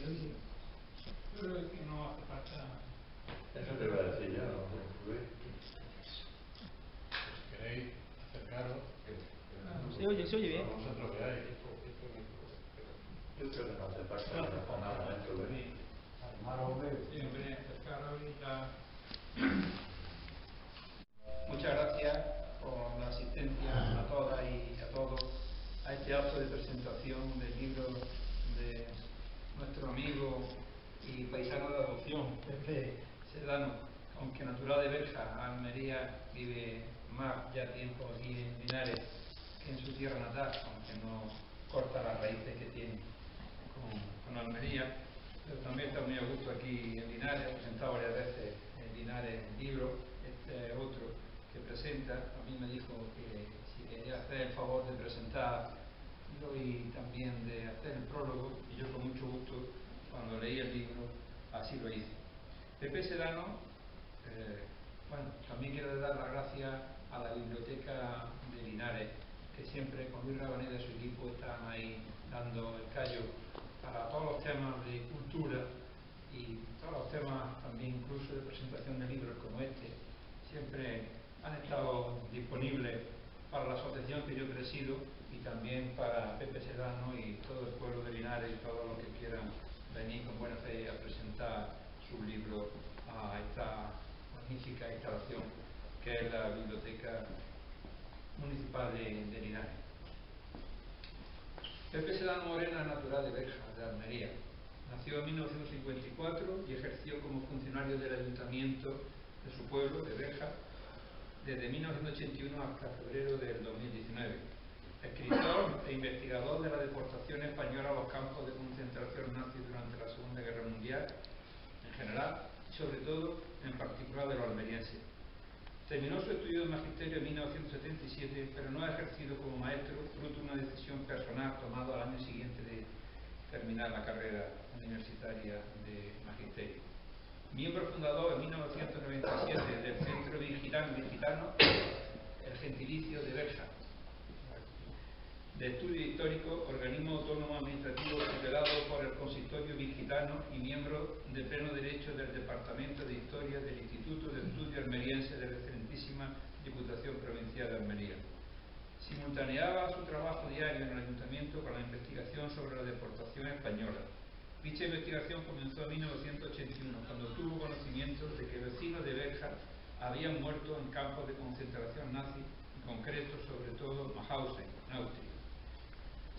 Yo creo que no hace falta. Eso te iba a decir yo, ¿no? Si queréis acercaros. Se oye bien. Vosotros veáis. Yo creo que no hace falta que nos pongamos dentro de mí. Siempre acercaros y la. Muchas gracias por la asistencia a todas y a todos a este acto de presentación del libro de nuestro amigo y paisano de adopción, Pepe Sedano, aunque natural de Berja, Almería, vive más ya tiempo aquí en Linares que en su tierra natal, aunque no corta las raíces que tiene con Almería, pero también está muy a gusto aquí en Linares. Ha presentado varias veces en Linares el libro. Este es otro que presenta. A mí me dijo que si quería hacer el favor de presentarlo y también de hacer el prólogo, y yo con mucho gusto, cuando leí el libro, así lo hice. Pepe Sedano, bueno, también quiero dar las gracias a la biblioteca de Linares, que siempre con Luis Rabaneda y su equipo están ahí dando el callo para todos los temas de cultura y todos los temas también incluso de presentación de libros como este. Siempre han estado disponibles para la asociación que yo presido y también para Pepe Sedano y todo el pueblo de Linares y todos los que quieran venir con buena fe a presentar su libro a esta magnífica instalación que es la Biblioteca Municipal de Linares. Pepe Sedano Morena, natural de Berja, de Almería. Nació en 1954 y ejerció como funcionario del ayuntamiento de su pueblo, de Berja, desde 1981 hasta febrero del 2019. Escritor e investigador de la deportación española a los campos de concentración nazis durante la Segunda Guerra Mundial, en general, y sobre todo, en particular de los almerienses. Terminó su estudio de magisterio en 1977, pero no ha ejercido como maestro, fruto de una decisión personal tomada al año siguiente de terminar la carrera universitaria de magisterio. Miembro fundador en 1997 del Centro Virgitano, el gentilicio de Berja, de estudio histórico, organismo autónomo administrativo tutelado por el Consistorio Virgitano y miembro de pleno derecho del Departamento de Historia del Instituto de Estudio Almeriense de la excelentísima Diputación Provincial de Almería. Simultaneaba su trabajo diario en el ayuntamiento con la investigación sobre la deportación española. Dicha investigación comenzó en 1981, cuando tuvo conocimiento de que vecinos de Berja habían muerto en campos de concentración nazi, en concreto, sobre todo, Mauthausen, en Austria.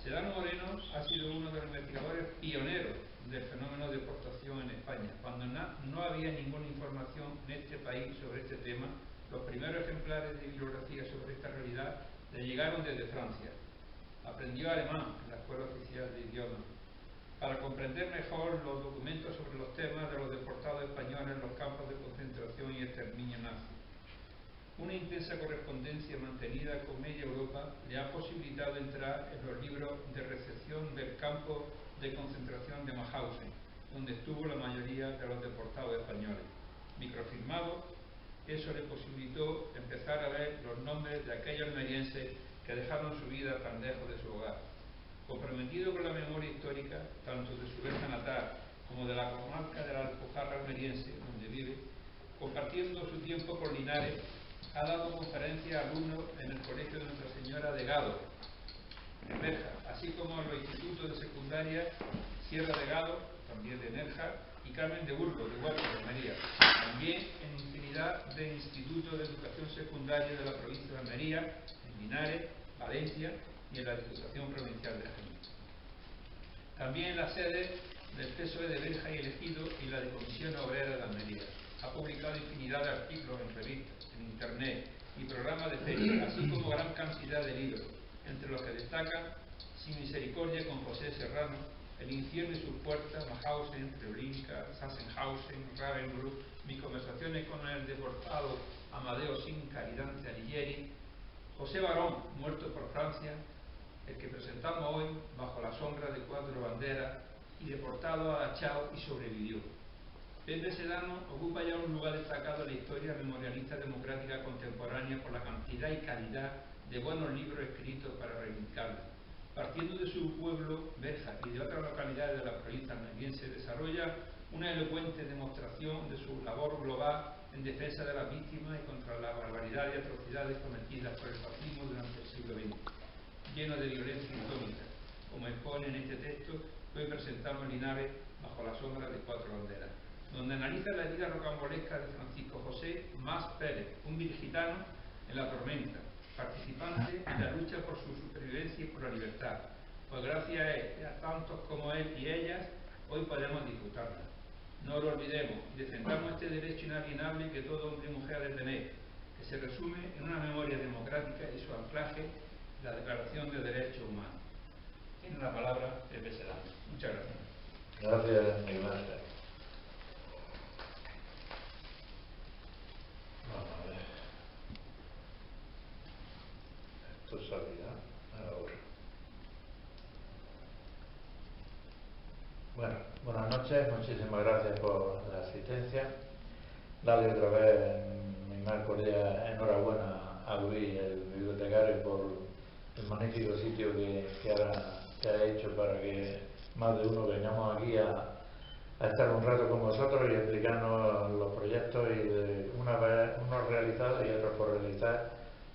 Sedano Moreno ha sido uno de los investigadores pioneros del fenómeno de deportación en España. Cuando no había ninguna información en este país sobre este tema, los primeros ejemplares de bibliografía sobre esta realidad le llegaron desde Francia. Aprendió alemán en la Escuela Oficial de Idiomas para comprender mejor los documentos sobre los temas de los deportados españoles en los campos de concentración y exterminio nazi. Una intensa correspondencia mantenida con media Europa le ha posibilitado entrar en los libros de recepción del campo de concentración de Mauthausen, donde estuvo la mayoría de los deportados españoles. Microfilmado, eso le posibilitó empezar a ver los nombres de aquellos almerienses que dejaron su vida tan lejos de su hogar. Comprometido con la memoria histórica, tanto de su Berja natal como de la comarca de la Alpujarra almeriense, donde vive, compartiendo su tiempo con Linares, ha dado conferencias a alumnos en el Colegio de Nuestra Señora de Gado, en Nerja, así como en los institutos de secundaria Sierra de Gado, también de Nerja, y Carmen de Burgos, de Huerta, de Almería. También en infinidad de institutos de educación secundaria de la provincia de Almería, en Linares, Valencia y en la Diputación Provincial de Jaén. También en la sede del PSOE de Berja y Elegido y la de Comisión Obrera de Almería. Ha publicado infinidad de artículos en revistas, en internet y programas de feria, así como gran cantidad de libros, entre los que destacan Sin Misericordia con José Serrano, El infierno y sus puertas, Mauthausen, Treblinka, Sachsenhausen, Ravensbrück, Mis conversaciones con el deportado Amadeo Sinca y Dante Alighieri, José Barón, muerto por Francia, el que presentamos hoy, Bajo la sombra de cuatro banderas, y deportado a Dachau y sobrevivió. Pepe Sedano ocupa ya un lugar destacado en la historia memorialista democrática contemporánea por la cantidad y calidad de buenos libros escritos para reivindicarla. Partiendo de su pueblo, Berja, y de otras localidades de la provincia almeriense, desarrolla una elocuente demostración de su labor global en defensa de las víctimas y contra la barbaridad y atrocidades cometidas por el fascismo durante el siglo XX, lleno de violencia indómita, como expone en este texto que hoy presentamos en Linares bajo la sombra de 4 banderas, donde analiza la vida rocambolesca de Francisco José Mas Pérez, un virgitano en la tormenta, participante en la lucha por su supervivencia y por la libertad, pues gracias a él y a tantos como él y ellas, hoy podemos disfrutarla. No lo olvidemos y defendamos este derecho inalienable que todo hombre y mujer ha de tener, que se resume en una memoria democrática y su anclaje, la Declaración de Derechos Humanos. Tiene la palabra Pepe Sedano. Muchas gracias. Gracias, Miguel Ángel. Vamos a ver. Esto salirá ahora. Bueno, buenas noches, muchísimas gracias por la asistencia. Darle otra vez mi más cordial enhorabuena a Luis, el bibliotecario, por el magnífico sitio que ha hecho para que más de uno vengamos aquí a estar un rato con vosotros y explicarnos los proyectos y de una vez unos realizados y otros por realizar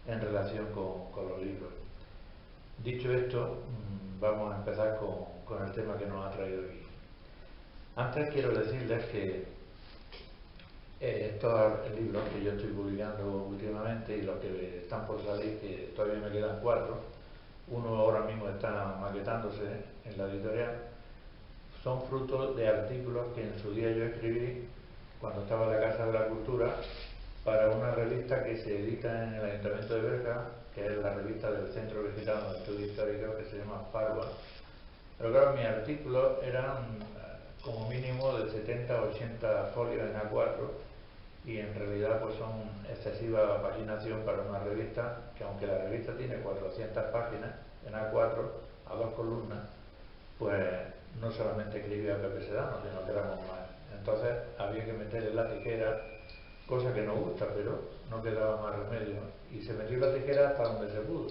en relación con los libros. Dicho esto, vamos a empezar con el tema que nos ha traído aquí. Antes quiero decirles que estos libros que yo estoy publicando últimamente y los que están por salir, que todavía me quedan 4, uno ahora mismo está maquetándose en la editorial, son frutos de artículos que en su día yo escribí cuando estaba en la Casa de la Cultura para una revista que se edita en el Ayuntamiento de Berja, que es la revista del Centro Vegetano de Estudio Histórico, que se llama Farba. Pero claro, mis artículos eran como mínimo de 70-80 folios en A4 y en realidad pues son excesiva paginación para una revista que, aunque la revista tiene 400 páginas en A4 a 2 columnas, pues no solamente escribía Pepe Sedano, sino que éramos más. Entonces había que meterle la tijera, cosa que no gusta, pero no quedaba más remedio, y se metió la tijera hasta donde se pudo.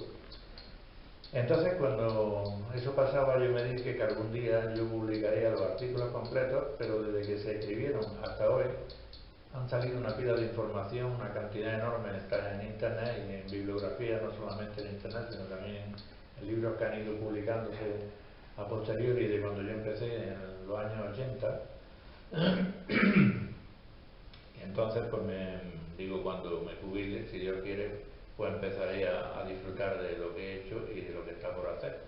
Entonces, cuando eso pasaba, yo me dije que algún día yo publicaría los artículos completos, pero desde que se escribieron hasta hoy han salido una pila de información, una cantidad enorme, está en internet y en bibliografía, no solamente en internet, sino también en libros que han ido publicándose a posteriori de cuando yo empecé en los años 80. Y entonces, pues cuando me jubile, si Dios quiere, pues empezaré a disfrutar de lo que he hecho y de lo que está por hacer.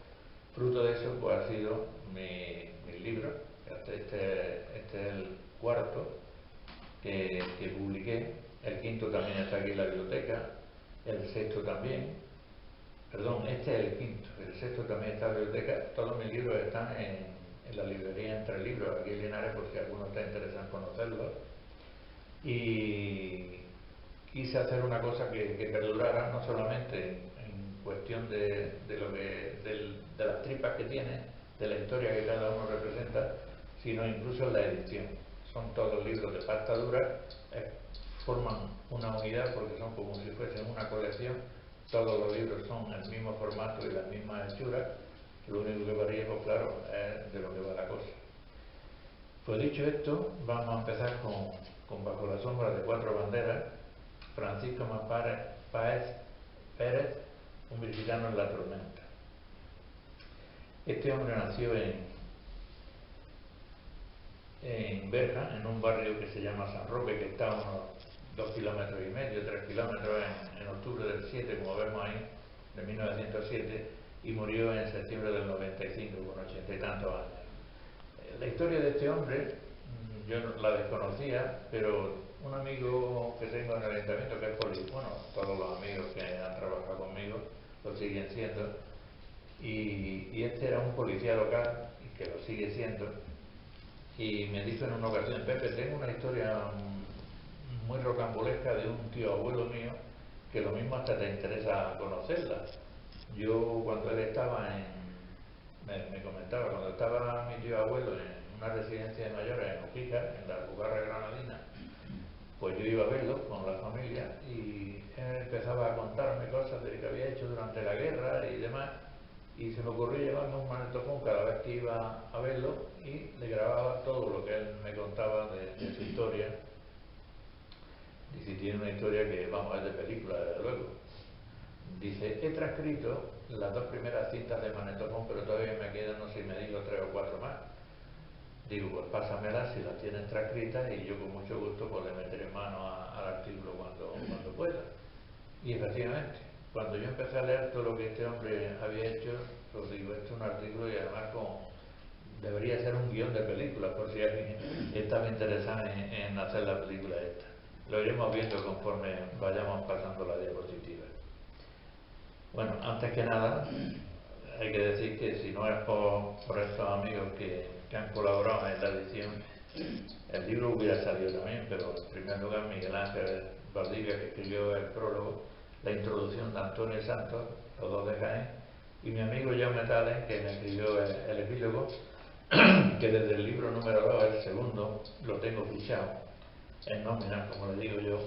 Fruto de eso, pues ha sido mi libro. Este es el 4 que publiqué. El 5º también está aquí en la biblioteca. El 6º también. Perdón, este es el 5º. El 6º también está en la biblioteca. Todos mis libros están en la librería Entre Libros, aquí en Linares, por si alguno está interesado en conocerlos. Y quise hacer una cosa que perdurara, no solamente en cuestión de las tripas que tiene, de la historia que cada uno representa, sino incluso en la edición. Son todos libros de pasta dura, forman una unidad porque son como si fuesen una colección. Todos los libros son el mismo formato y las mismas hechuras. Lo único que varía, pues claro, es de lo que va la cosa. Pues dicho esto, vamos a empezar con Bajo la sombra de 4 banderas. Francisco Mas Pérez, un virgitano en la tormenta. Este hombre nació en Berja, en un barrio que se llama San Roque, que está a unos 2,5 kilómetros, 3 kilómetros, en octubre del 7, como vemos ahí, de 1907, y murió en septiembre del 95, con 80 y tantos años. La historia de este hombre yo la desconocía, pero un amigo que tengo en el ayuntamiento, que es policía, bueno, todos los amigos que han trabajado conmigo lo siguen siendo, y este era un policía local, y que lo sigue siendo, y me dijo en una ocasión: Pepe, tengo una historia muy rocambolesca de un tío abuelo mío, que lo mismo hasta te interesa conocerla. Yo, cuando él estaba me comentaba, cuando estaba mi tío abuelo en una residencia de mayores en Ojija, en la Alpujarra Granadina, pues yo iba a verlo con la familia y él empezaba a contarme cosas de que había hecho durante la guerra y demás, y se me ocurrió llevarme un magnetofón cada vez que iba a verlo y le grababa todo lo que él me contaba de su historia. Dice, tiene una historia que, vamos, es de película, desde luego. Dice, he transcrito las 2 primeras cintas de magnetofón, pero todavía me quedan, no sé, me digo 3 o 4 más. Digo, pues pásamelas si las tienes transcritas y yo con mucho gusto pues le meteré mano al artículo cuando pueda. Y efectivamente, cuando yo empecé a leer todo lo que este hombre había hecho, pues digo, esto es un artículo y además debería ser un guión de película, por si alguien estaba interesado en hacer la película esta. Lo iremos viendo conforme vayamos pasando la diapositiva. Bueno, antes que nada, hay que decir que si no es por estos amigos que han colaborado en la edición, el libro hubiera salido también, pero en primer lugar Miguel Ángel Valdivia, que escribió el prólogo, la introducción de Antonio Santos, los 2 de Jaén, y mi amigo Jaume Tales, que me escribió el epílogo, que desde el libro número 2, el segundo, lo tengo fichado en nómina, como le digo yo,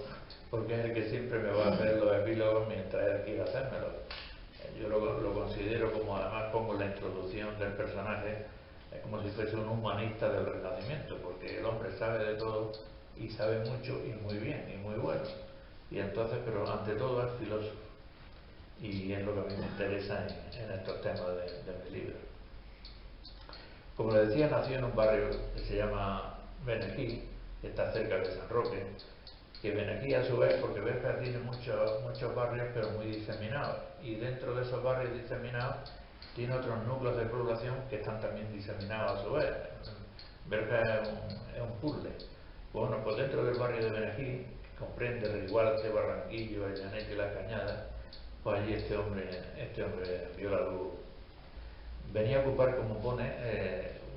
porque es el que siempre me va a hacer los epílogos mientras él quiera hacérmelo. Yo lo considero, como además pongo en la introducción del personaje, como si fuese un humanista del Renacimiento, porque el hombre sabe de todo y sabe mucho y muy bien y muy bueno. Y entonces, pero ante todo es filósofo. Y es lo que a mí me interesa en estos temas de mi libro. Como le decía, nació en un barrio que se llama Benejí, que está cerca de San Roque, que Benejí a su vez, porque Béjar tiene muchos barrios pero muy diseminados, y dentro de esos barrios diseminados tiene otros núcleos de población que están también diseminados a su vez. Béjar es un puzzle. Bueno, pues dentro del barrio de Benejí, que comprende Riguarte, Barranquillo, El Llanete y La Cañada, pues allí este hombre vio la luz. Venía a ocupar, como pone,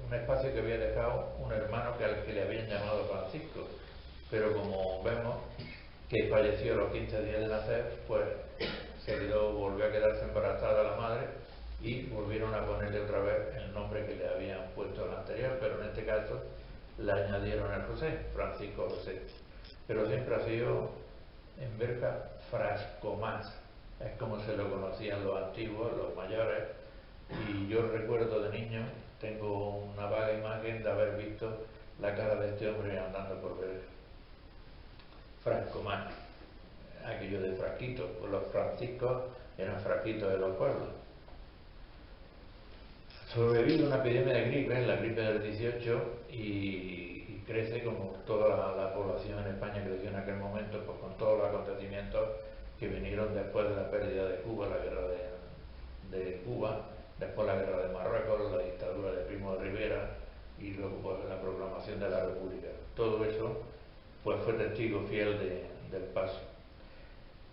un espacio que había dejado un hermano al que le habían llamado Francisco, pero como vemos que falleció a los 15 días de nacer, pues volvió a quedarse embarazada la madre y volvieron a ponerle otra vez el nombre que le habían puesto al anterior, pero en este caso le añadieron el José, Francisco José. Pero siempre ha sido en Berja Frascomás, es como se lo conocían los antiguos, los mayores, y yo recuerdo de niño, tengo una vaga imagen de haber visto la cara de este hombre andando por Berja. Frascomás, aquello de frasquitos, pues los franciscos eran frasquitos de los pueblos. Sobrevive una epidemia de gripe, la gripe del 18, y crece como toda la población en España creció en aquel momento, pues con todos los acontecimientos que vinieron después de la pérdida de Cuba, la guerra de Cuba, después la guerra de Marruecos, la dictadura de Primo de Rivera y luego pues, la proclamación de la República. Todo eso pues fue testigo fiel del paso.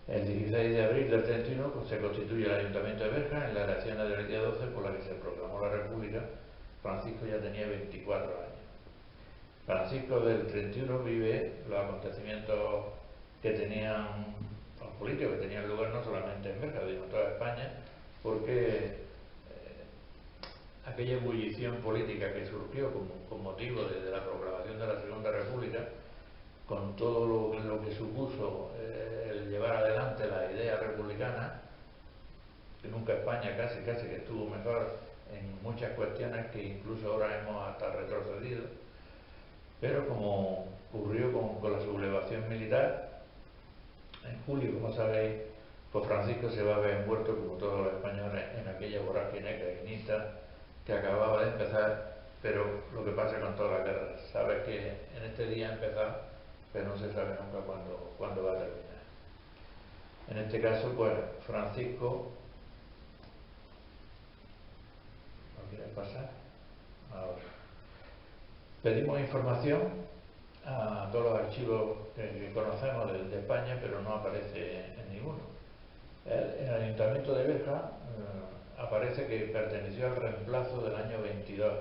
El 16 de abril del 31 pues, se constituye el Ayuntamiento de Berja en las elecciones del día 12 por la que se proclamó la República. Francisco ya tenía 24 años. Francisco del 31 vive los acontecimientos que tenían los políticos, que tenían lugar no solamente en Berja, sino en toda España, porque aquella ebullición política que surgió con motivo de la proclamación de la Segunda República, con todo lo que supuso el llevar adelante la idea republicana, que nunca España casi que estuvo mejor en muchas cuestiones que incluso ahora hemos hasta retrocedido, pero como ocurrió con la sublevación militar, en julio, como sabéis, pues Francisco se va a ver envuelto, como todos los españoles, en aquella vorágine cainista que acababa de empezar, pero lo que pasa con todas las guerras, sabes que en este día ha empezado, pero no se sabe nunca cuándo va a terminar. En este caso, pues Francisco, ¿no quieres pasar? Ahora. Pedimos información a todos los archivos que conocemos de España, pero no aparece en ninguno. El Ayuntamiento de Berja aparece que perteneció al reemplazo del año 22.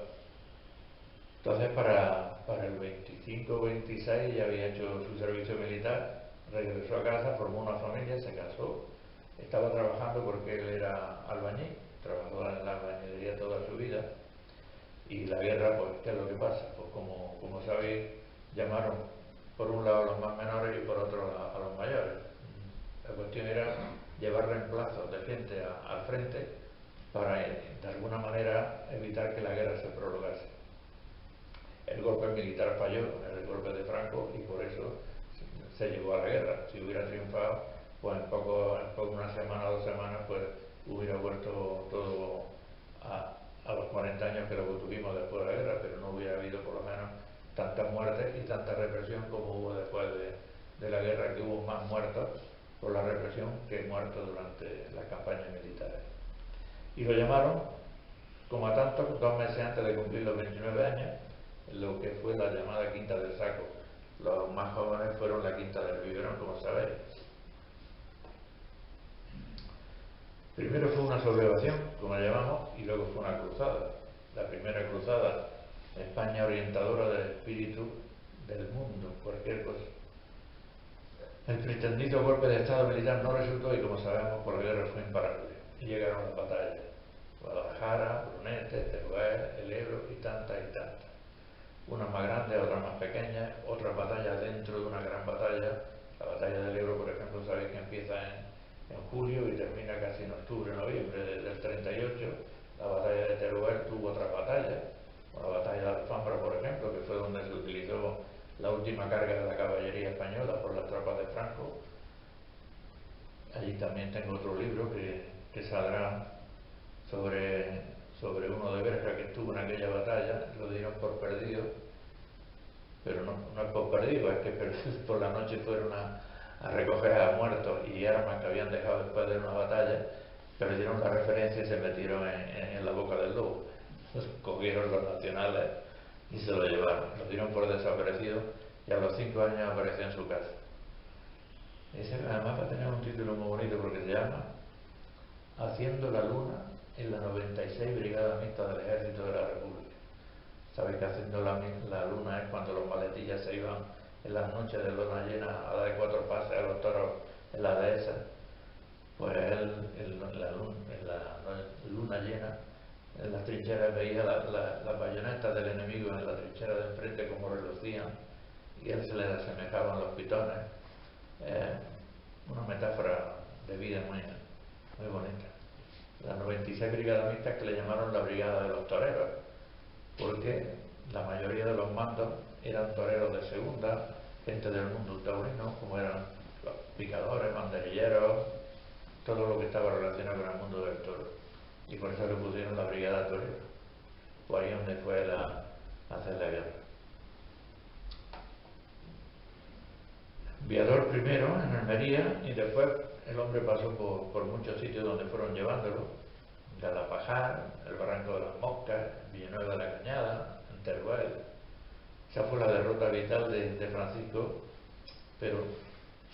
Entonces, para el 25-26 ya había hecho su servicio militar, regresó a casa, formó una familia, se casó, estaba trabajando porque él era albañil, trabajó en la albañilería toda su vida, y la guerra, pues, ¿qué es lo que pasa? Pues como sabéis, llamaron por un lado a los más menores y por otro a los mayores. La cuestión era llevar reemplazos de gente al frente para de alguna manera evitar que la guerra se prolongase. El golpe militar falló, el golpe de Franco, y por eso se llegó a la guerra. Si hubiera triunfado, pues en poco una semana o 2 semanas, pues hubiera vuelto todo a los 40 años que luego tuvimos después de la guerra, pero no hubiera habido por lo menos tantas muertes y tanta represión como hubo después de la guerra, que hubo más muertos por la represión que muertos durante las campañas militares. Y lo llamaron, como a tantos, 2 meses antes de cumplir los 29 años, lo que fue la llamada Quinta del Saco. Los más jóvenes fueron la Quinta del Biberón, como sabéis. Primero fue una sublevación, como la llamamos, y luego fue una cruzada. La primera cruzada, España orientadora del espíritu del mundo, cualquier cosa. El pretendido golpe de Estado militar no resultó y, como sabemos, por la guerra fue imparable. Y llegaron las batallas. Guadalajara, Brunete, Teruel, el Ebro y tantas y tantas. Unas más grandes, otras más pequeñas, otras batallas dentro de una gran batalla. La batalla del Ebro, por ejemplo, sabéis que empieza en julio y termina casi en octubre, noviembre del 38. La batalla de Teruel tuvo otras batallas. La batalla de Alfambra, por ejemplo, que fue donde se utilizó la última carga de la caballería española por las tropas de Franco. Allí también tengo otro libro que saldrá sobre uno de Berja que estuvo en aquella batalla. Lo dieron por perdido, pero no es por perdido, es que por la noche fueron a recoger a muertos y armas que habían dejado después de una batalla, perdieron la referencia y se metieron en la boca del lobo. Cogieron los nacionales y se lo llevaron, lo dieron por desaparecido y a los 5 años apareció en su casa. Ese además va a tener un título muy bonito porque se llama Haciendo la Luna en la 96 Brigada Mixta del Ejército de la República. Sabéis que haciendo la luna es cuando los maletillas se iban en las noches de luna llena a dar 4 pases a los toros en la dehesa. Pues él en la luna llena, en las trincheras veía las bayonetas del enemigo en la trinchera de enfrente como relucían y él se les asemejaban los pitones. Una metáfora de vida muy bonita. Las 96 brigadas mixtas que le llamaron la brigada de los toreros, porque la mayoría de los mandos eran toreros de segunda, gente del mundo taurino, como eran los picadores, banderilleros, todo lo que estaba relacionado con el mundo del toro. Y por eso le pusieron la brigada torera. Fue ahí donde fue a hacer la guerra. Viador primero en Almería y después el hombre pasó por muchos sitios donde fueron llevándolo. Galapajar, el Barranco de las Moscas, Villanueva de la Cañada, en Teruel. Esa fue la derrota vital de Francisco, pero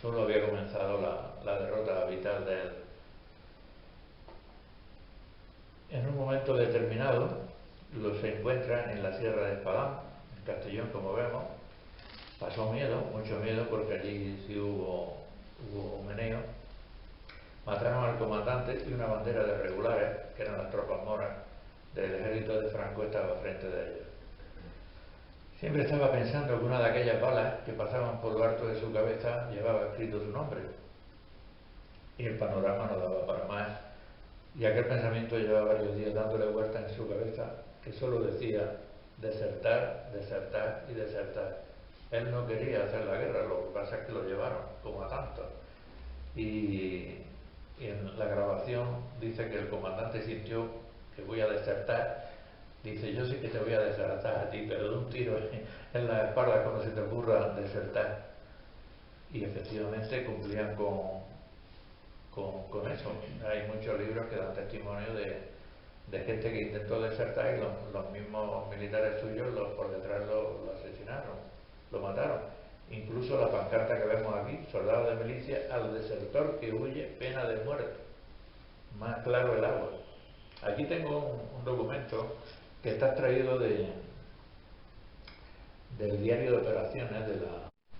solo había comenzado la derrota vital de él. En un momento determinado se encuentra en la Sierra de Espadán, en Castellón, como vemos. Pasó miedo, mucho miedo, porque allí sí hubo meneo. Mataron al comandante y una bandera de regulares, que eran las tropas moras del ejército de Franco, estaba frente de ellos. Siempre estaba pensando que una de aquellas balas que pasaban por lo alto de su cabeza llevaba escrito su nombre. Y el panorama no daba para más. Y aquel pensamiento llevaba varios días dándole vueltas en su cabeza, que solo decía desertar, desertar y desertar. Él no quería hacer la guerra, lo que pasa es que lo llevaron, como a tantos. Y en la grabación dice que el comandante sintió que voy a desertar. Dice, yo sí que te voy a desertar a ti, pero de un tiro en la espalda cuando se te ocurra desertar. Y efectivamente cumplían con eso. Hay muchos libros que dan testimonio de gente que intentó desertar y los mismos militares suyos por detrás lo asesinaron, lo mataron. Incluso la pancarta que vemos aquí, soldado de milicia, al desertor que huye, pena de muerte. Más claro el agua. Aquí tengo un documento que está extraído del diario de operaciones de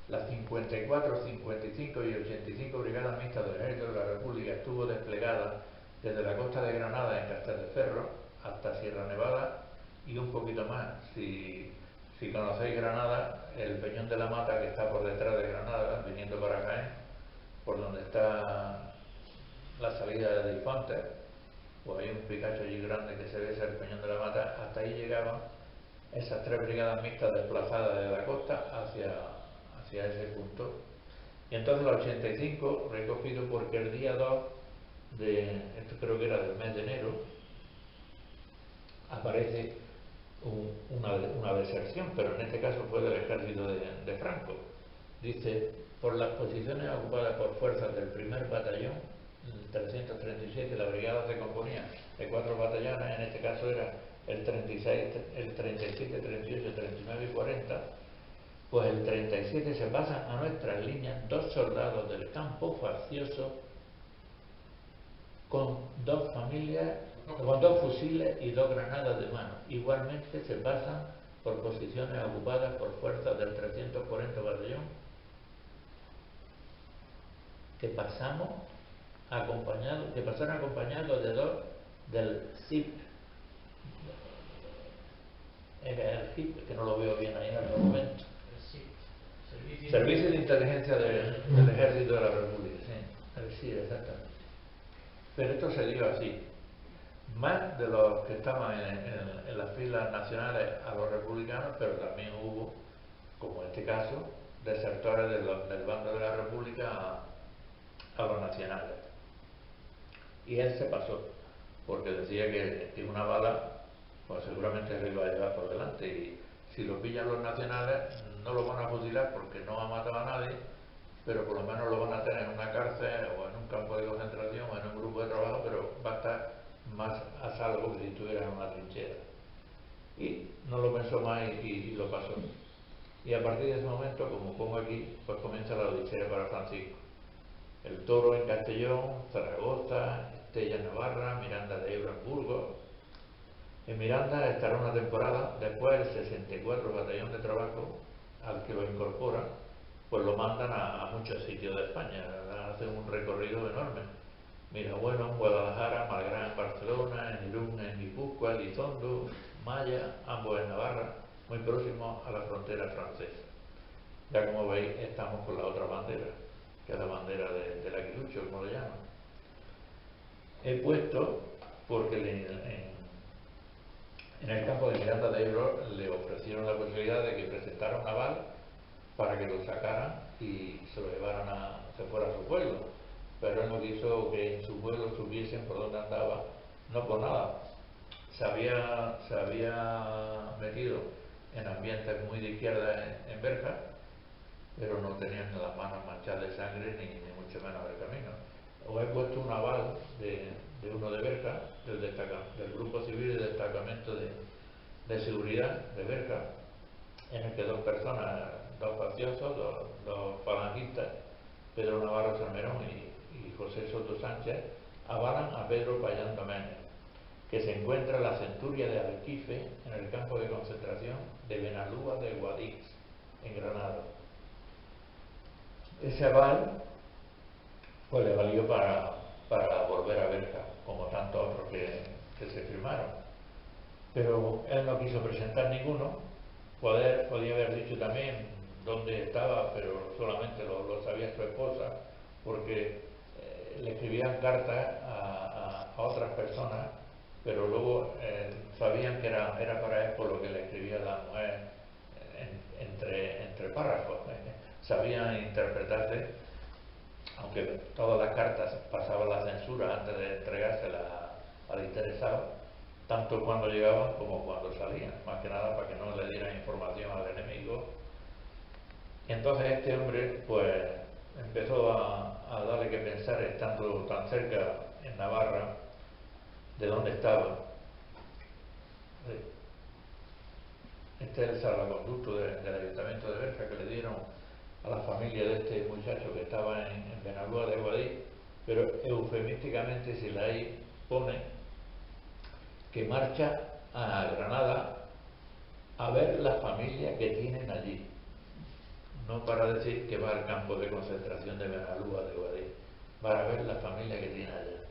las 54, 55 y 85 brigadas mixtas del Ejército de la República. Estuvo desplegada desde la costa de Granada en Casteldeferro hasta Sierra Nevada y un poquito más. Si conocéis Granada, el Peñón de la Mata, que está por detrás de Granada, viniendo para Jaén, por donde está la salida de Infante, pues hay un Picacho allí grande que se ve, ese el Peñón de la Mata, hasta ahí llegaban esas 3 brigadas mixtas desplazadas de la costa hacia ese punto. Y entonces el 85, recogido porque el día 2 esto creo que era del mes de enero, aparece una deserción, pero en este caso fue del ejército de Franco. Dice, por las posiciones ocupadas por fuerzas del primer batallón, el 337, la brigada se componía de 4 batallones, en este caso era el 36, el 37, 38, 39 y 40, pues el 37 se pasan a nuestras líneas 2 soldados del campo faccioso con 2 familias, con 2 fusiles y 2 granadas de mano. Igualmente se pasan por posiciones ocupadas por fuerzas del 340 batallón, que pasaron acompañados de 2 del CIP. Era el CIP, que no lo veo bien ahí en el momento. Servicio de Inteligencia del Ejército de la República, sí, el CIP, exactamente. Pero esto se dio así. Más de los que estaban en las filas nacionales a los republicanos, pero también hubo, como en este caso, desertores del bando de la República a los nacionales. Y él se pasó, porque decía que una bala, pues seguramente se lo iba a llevar por delante, y si lo pillan los nacionales no lo van a fusilar porque no ha matado a nadie, pero por lo menos lo van a tener en una cárcel o en un campo de concentración o en un grupo de trabajo, pero va a estar más a salvo que si estuviera en una trinchera. Y no lo pensó más y lo pasó. Y a partir de ese momento, como pongo aquí, pues comienza la odisea para Francisco. El Toro en Castellón, Zaragoza, Estella en Navarra, Miranda de Ebro en Burgos. En Miranda estará una temporada, después el 64 Batallón de Trabajo, al que lo incorpora, pues lo mandan a muchos sitios de España, hacen un recorrido enorme. Mirabueno en Guadalajara, Malgrán en Barcelona, en Irún, en Guipúzcoa, Elizondo, Maya, ambos en Navarra, muy próximos a la frontera francesa. Ya como veis, estamos con la otra bandera, que es la bandera del aguilucho, como le llaman. He puesto porque en el campo de Miranda de Ebro le ofrecieron la posibilidad de que presentara un aval para que lo sacaran y se lo llevaran se fuera a su pueblo, pero él no quiso que en su pueblo supiesen por dónde andaba, no por nada. Se había metido en ambientes muy de izquierda en Berja, pero no tenían las manos manchadas de sangre ni mucho menos el camino. Os he puesto un aval de uno de Berja, del Grupo Civil de Destacamento de Seguridad de Berja, en el que 2 personas, 2 facciosos, dos falangistas, Pedro Navarro Salmerón y José Soto Sánchez, avalan a Pedro Payán Doménez, que se encuentra en la centuria de Alquife, en el campo de concentración de Benalúa de Guadix, en Granada. Ese aval pues le valió para volver a Berja, como tantos otros que se firmaron. Pero él no quiso presentar ninguno. Podía haber dicho también dónde estaba, pero solamente lo sabía su esposa, porque le escribían cartas a otras personas, pero luego sabían que era para él, por lo que le escribía la mujer entre párrafos. Sabían interpretarse, aunque todas las cartas pasaban la censura antes de entregárselas al interesado, tanto cuando llegaban como cuando salían, más que nada para que no le dieran información al enemigo. Y entonces este hombre pues empezó a darle que pensar, estando tan cerca en Navarra de donde estaba. Este es el salvaconducto del Ayuntamiento de Berja que le dieron a la familia de este muchacho que estaba en Benalúa de Guadix, pero eufemísticamente se la ahí pone que marcha a Granada a ver la familia que tienen allí, no para decir que va al campo de concentración de Benalúa de Guadix, para ver la familia que tiene allá.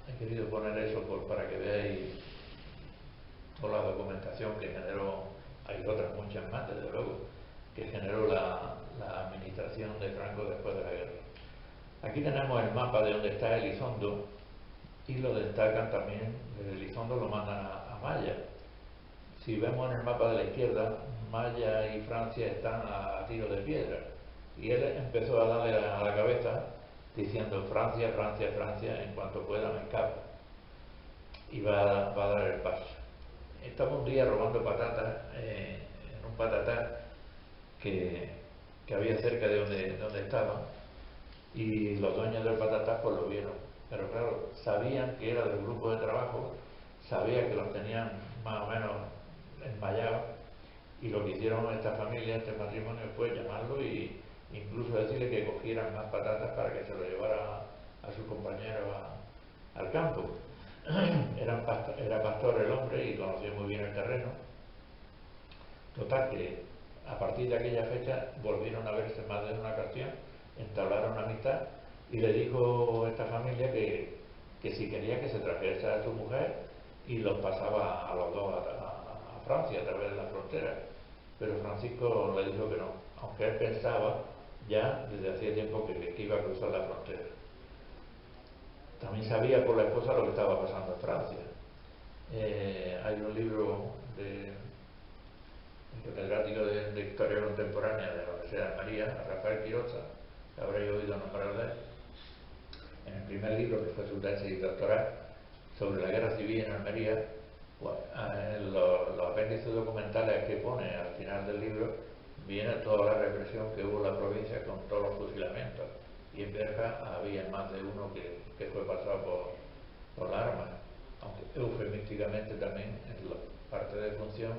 He querido poner eso para que veáis toda la documentación que generó, hay otras muchas más desde luego, que generó la administración de Franco después de la guerra. Aquí tenemos el mapa de donde está Elizondo y lo destacan también, desde Elizondo lo mandan a Maya. Si vemos en el mapa de la izquierda, Maya y Francia están a tiro de piedra. Y él empezó a darle a la cabeza diciendo Francia, Francia, Francia, en cuanto pueda me escapo. Y va a dar el paso. Estaba un día robando patatas en un patatal que había cerca de donde estaba, y los dueños del patatal pues lo vieron. Pero claro, sabían que era del grupo de trabajo, sabían que los tenían más o menos enmayados, y lo que hicieron esta familia, este matrimonio, fue llamarlo y incluso decirle que cogieran más patatas para que se lo llevara a su compañero al campo. Era pastor el hombre y conocía muy bien el terreno. Total, que a partir de aquella fecha volvieron a verse más de una ocasión, entablaron amistad, y le dijo esta familia que si quería que se trajese a su mujer y los pasaba a los dos a Francia a través de la frontera. Pero Francisco le dijo que no, aunque él pensaba ya desde hacía tiempo que iba a cruzar la frontera. También sabía por la esposa lo que estaba pasando en Francia. Hay un libro de catedrático de Historia Contemporánea de la Universidad de Almería, Rafael Quirosa, que habréis oído nombrar de él, en el primer libro, que fue su tesis doctoral sobre la guerra civil en Almería, pues, los apéndices documentales que pone al final del libro viene toda la represión que hubo en la provincia con todos los fusilamientos, y en Berja había más de uno que fue pasado por la arma, aunque eufemísticamente también en la parte de función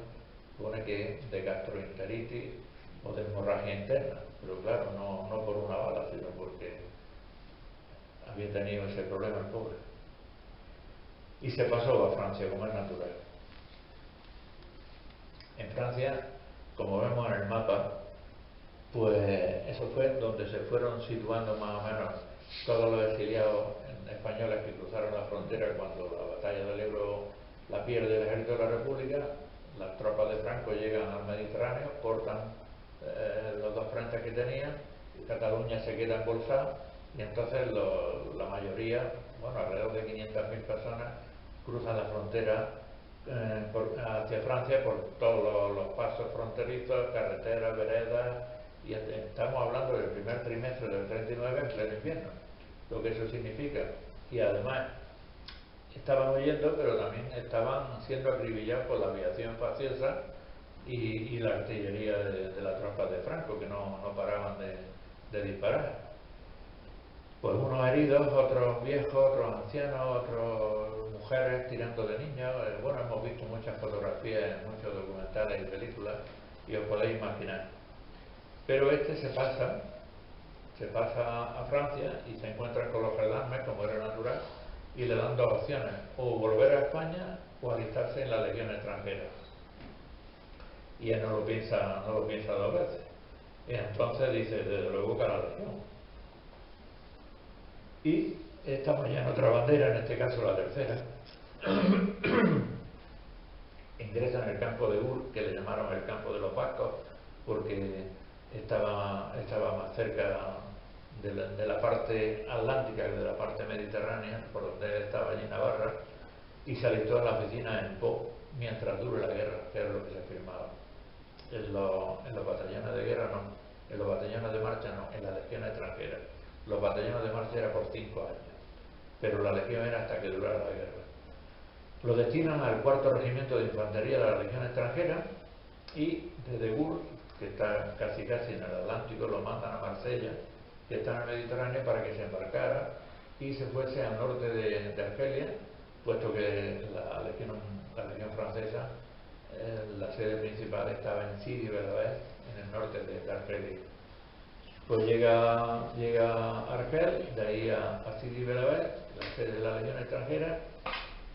pone que de gastroenteritis o de hemorragia interna, pero claro, no por una bala, sino porque había tenido ese problema el pobre. Y se pasó a Francia, como es natural. En Francia, como vemos en el mapa, pues eso fue donde se fueron situando más o menos todos los exiliados españoles que cruzaron la frontera cuando la batalla del Ebro la pierde el ejército de la República. Las tropas de Franco llegan al Mediterráneo, cortan los dos frentes que tenían, y Cataluña se queda embolsada, y entonces la mayoría, bueno, alrededor de 500.000 personas, cruzan la frontera hacia Francia por todos los pasos fronterizos, carreteras, veredas, y estamos hablando del primer trimestre del 39 en pleno invierno, lo que eso significa. Y además estaban huyendo, pero también estaban siendo acribillados por la aviación facciosa y la artillería de las tropas de Franco, que no paraban de disparar. Pues unos heridos, otros viejos, otros ancianos, otras mujeres tirando de niños. Bueno, hemos visto muchas fotografías en muchos documentales y películas, y os podéis imaginar. Pero se pasa a Francia y se encuentran con los gendarmes, como era natural, y le dan dos opciones: o volver a España o alistarse en la Legión extranjera. Y él no lo piensa dos veces. Y entonces dice, desde luego que a la Legión. Y estamos ya en otra bandera, en este caso la tercera. Ingresa en el campo de Ur, que le llamaron el campo de los vascos, porque estaba más cerca de la parte atlántica que de la parte mediterránea, por donde él estaba allí en Navarra, y se alistó en la oficina en Pau mientras dure la guerra, que era lo que se firmaba. En los batallones de guerra no, en los batallones de marcha no, en la legión extranjera. Los batallones de marcha era por 5 años, pero la legión era hasta que durara la guerra. Lo destinan al 4º Regimiento de Infantería de la Legión extranjera, y desde Ur, que está casi en el Atlántico, lo mandan a Marsella, que está en el Mediterráneo, para que se embarcara y se fuese al norte de Argelia, puesto que la legión francesa, la sede principal estaba en Sidi Belabès, en el norte de Argelia. Pues llega a Argel, de ahí a Sidi Belabès, la sede de la Legión extranjera,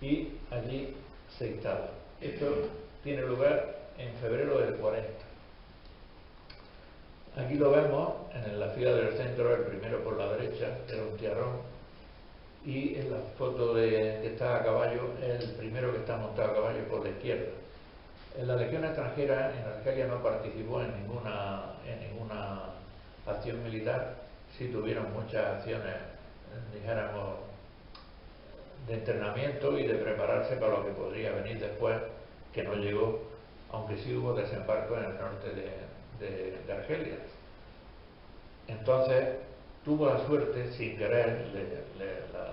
y allí se instala. Esto tiene lugar en febrero del 40. Aquí lo vemos en la fila del centro, el primero por la derecha, era un tiarrón, y en la foto que está a caballo, el primero que está montado a caballo por la izquierda. En la Legión extranjera en Argelia no participó en ninguna acción militar, sí tuvieron muchas acciones, dijéramos, de entrenamiento y de prepararse para lo que podría venir después, que no llegó, aunque sí hubo desembarco en el norte de Argelia. Entonces tuvo la suerte, sin querer,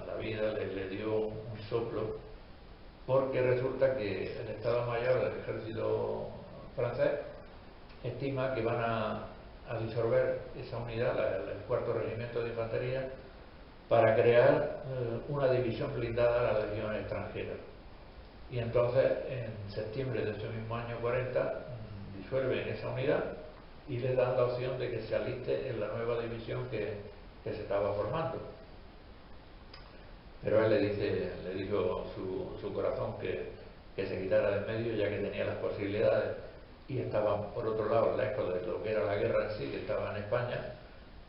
la vida le dio un soplo, porque resulta que el Estado Mayor del Ejército francés estima que van a disolver esa unidad, el cuarto regimiento de infantería, para crear una división blindada a la legión extranjera. Y entonces, en septiembre de ese mismo año 40, disuelven esa unidad y le dan la opción de que se aliste en la nueva división que se estaba formando. Pero él le dijo su corazón que se quitara de en medio, ya que tenía las posibilidades y estaba por otro lado lejos de lo que era la guerra en sí, que estaba en España.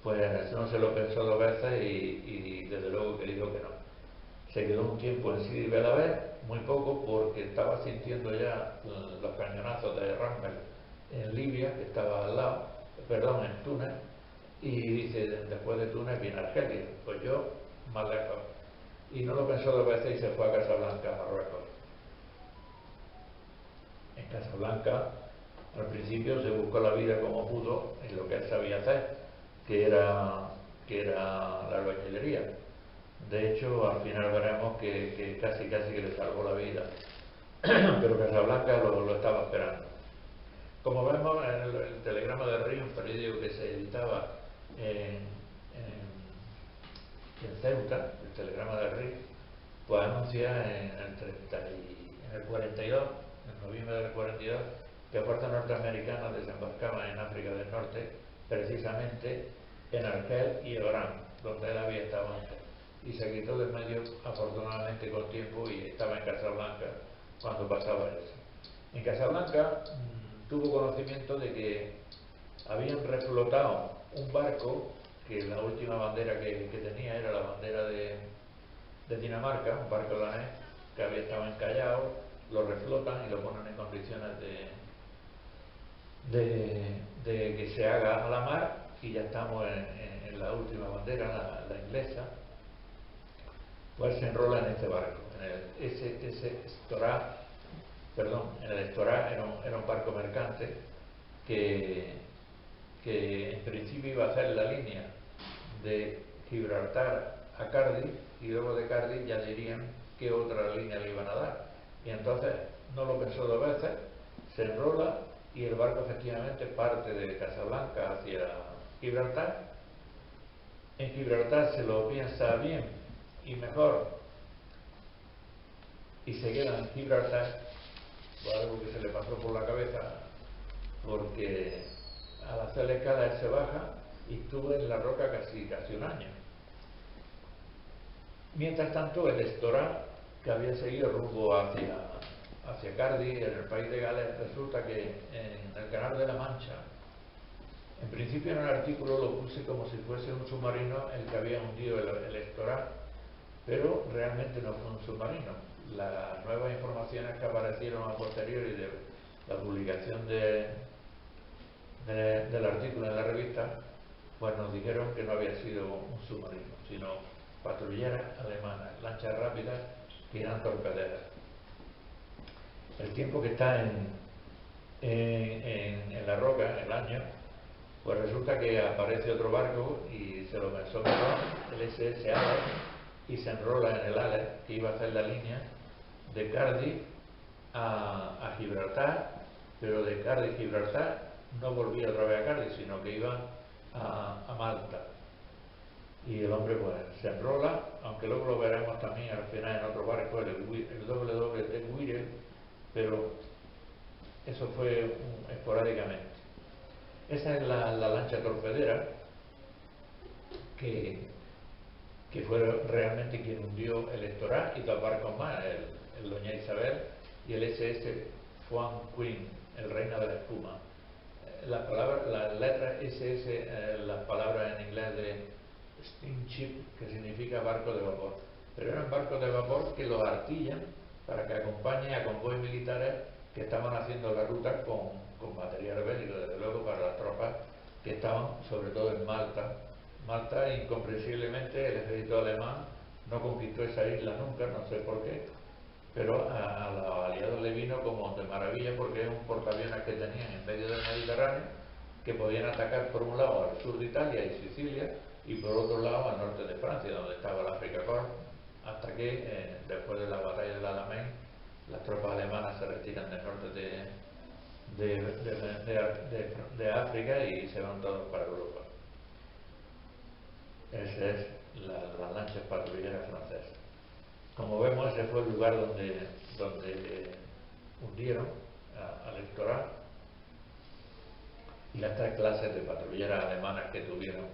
Pues no se lo pensó dos veces y desde luego que dijo que no. Se quedó un tiempo en Sidi Belaber, muy poco, porque estaba sintiendo ya los cañonazos de Rammel en Libia, que estaba al lado, perdón, en Túnez, y dice, después de Túnez viene Argelia, pues yo más lejos. Y no lo pensó dos veces y se fue a Casablanca, Marruecos. En Casablanca, al principio se buscó la vida como pudo en lo que él sabía hacer, que era la albañilería. De hecho, al final veremos que casi que le salvó la vida. Pero Casablanca lo estaba esperando. Como vemos en el Telegrama de Río, un periódico que se editaba en Ceuta, el Telegrama de Río, pues anuncia en el 42, en noviembre del 42, que fuerzas norteamericanas desembarcaban en África del Norte, precisamente en Argel y Orán, donde él había estado antes. Y se quitó del medio, afortunadamente, con tiempo, y estaba en Casablanca cuando pasaba eso. En Casablanca tuvo conocimiento de que habían reflotado un barco, que la última bandera que tenía era la bandera de Dinamarca, un barco danés que había estado encallado, lo reflotan y lo ponen en condiciones de que se haga a la mar, y ya estamos en la última bandera, la inglesa. Pues se enrola en este barco, en el Estorá, en el Estorá era un barco mercante que en principio iba a hacer la línea de Gibraltar a Cádiz, y luego de Cádiz ya dirían qué otra línea le iban a dar. Y entonces no lo pensó dos veces, se enrola y el barco efectivamente parte de Casablanca hacia Gibraltar. En Gibraltar se lo piensa bien y mejor y se queda en Gibraltar, por algo que se le pasó por la cabeza, porque al hacer la escala él se baja y estuvo en la roca casi un año. Mientras tanto, el Estorá, que había seguido rumbo hacia Cádiz, en el país de Gales, resulta que en el Canal de la Mancha, en principio en el artículo lo puse como si fuese un submarino el que había hundido el Estorá, pero realmente no fue un submarino. Las nuevas informaciones que aparecieron a posteriori de la publicación del artículo en la revista, pues nos dijeron que no había sido un submarino, sino patrulleras alemanas, lanchas rápidas que eran torpederas. El tiempo que está en la roca, el año, pues resulta que aparece otro barco y se lo pensó mejor, el SS Alex, y se enrola en el Alex, que iba a hacer la línea de Cádiz a Gibraltar, pero de Cádiz a Gibraltar no volvía otra vez a Cádiz, sino que iba a Malta. Y el hombre pues se enrola, aunque luego lo veremos también al final en otro barco, el WWT Wirral, pero eso fue esporádicamente. Esa es la lancha torpedera que fue realmente quien hundió el Estorá y dos barcos más, el Doña Isabel y el SS Swan Queen, el Reina de la Espuma. Las letras SS, las palabras en inglés de steamship, que significa barco de vapor, pero eran barcos de vapor que los artillan para que acompañen a convoyes militares que estaban haciendo la ruta con material bélico, desde luego para las tropas que estaban sobre todo en Malta, Malta, incomprensiblemente, el ejército alemán no conquistó esa isla nunca, no sé por qué, pero a los aliados le vino como de maravilla porque es un portaaviones que tenían en medio del Mediterráneo que podían atacar por un lado al sur de Italia y Sicilia y por otro lado al norte de Francia, donde estaba el Afrika Korps, hasta que después de la batalla del Alamein las tropas alemanas se retiran del norte de África y se van todos para Europa. Esa es las lanchas patrulleras francesas. Como vemos, ese fue el lugar donde hundieron al Estoril, y las 3 clases de patrulleras alemanas que tuvieron,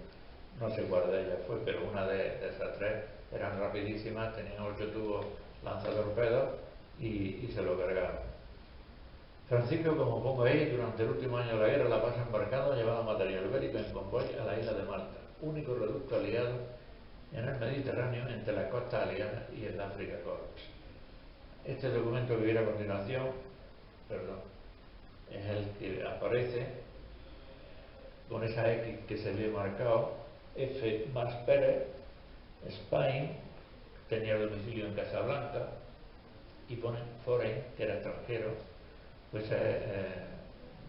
no sé cuál de ellas fue, pero una de esas 3 eran rapidísimas, tenían 8 tubos lanzatorpedos y se lo cargaron. Francisco, como pongo ahí, durante el último año de la guerra la pasa embarcado, llevando material bélico en convoy a la isla de Malta, único reducto aliado en el Mediterráneo entre las costas aliadas y el Afrika Korps. Este documento que viene a continuación, es el que aparece con esa X que se le ha marcado, F. Mas Pérez, Spain, tenía domicilio en Casablanca, y pone foreign, que era extranjero, pues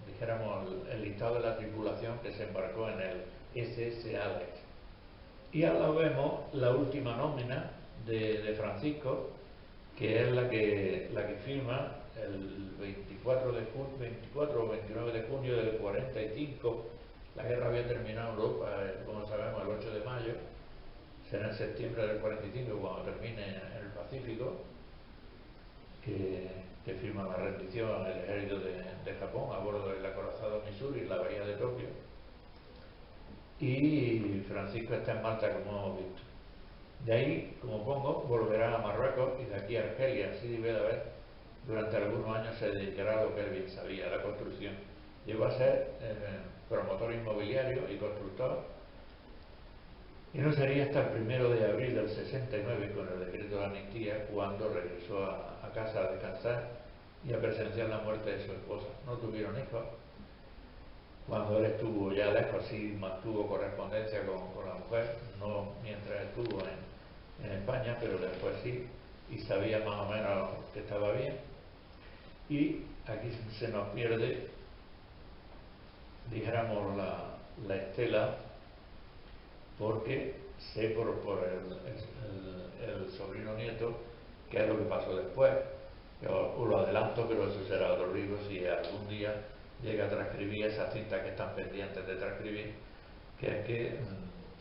dijéramos el listado de la tripulación que se embarcó en el SS Alex. Y ahora vemos la última nómina de Francisco, que es la que firma el 24 o 29 de junio del 45. La guerra había terminado en Europa, como sabemos, el 8 de mayo. Será en septiembre del 45 cuando termine el Pacífico, que firma la rendición el ejército de Japón a bordo del acorazado Missouri en la bahía de Tokio. Y Francisco está en Malta, como hemos visto. De ahí, como pongo, volverá a Marruecos y de aquí a Argelia, Sidi Bedavet. Durante algunos años se dedicará a lo que él bien sabía, la construcción. Llegó a ser promotor inmobiliario y constructor, y no sería hasta el 1 de abril del 69, con el decreto de amnistía, cuando regresó a casa a descansar y a presenciar la muerte de su esposa. No tuvieron hijos. Cuando él estuvo ya lejos, sí mantuvo correspondencia con la mujer, no mientras estuvo en España, pero después sí, y sabía más o menos que estaba bien. Y aquí se nos pierde, dijéramos, la estela, porque sé por el sobrino nieto qué es lo que pasó después. Yo os lo adelanto, pero eso será otro libro si algún día llega a transcribir esas cintas que están pendientes de transcribir, que es que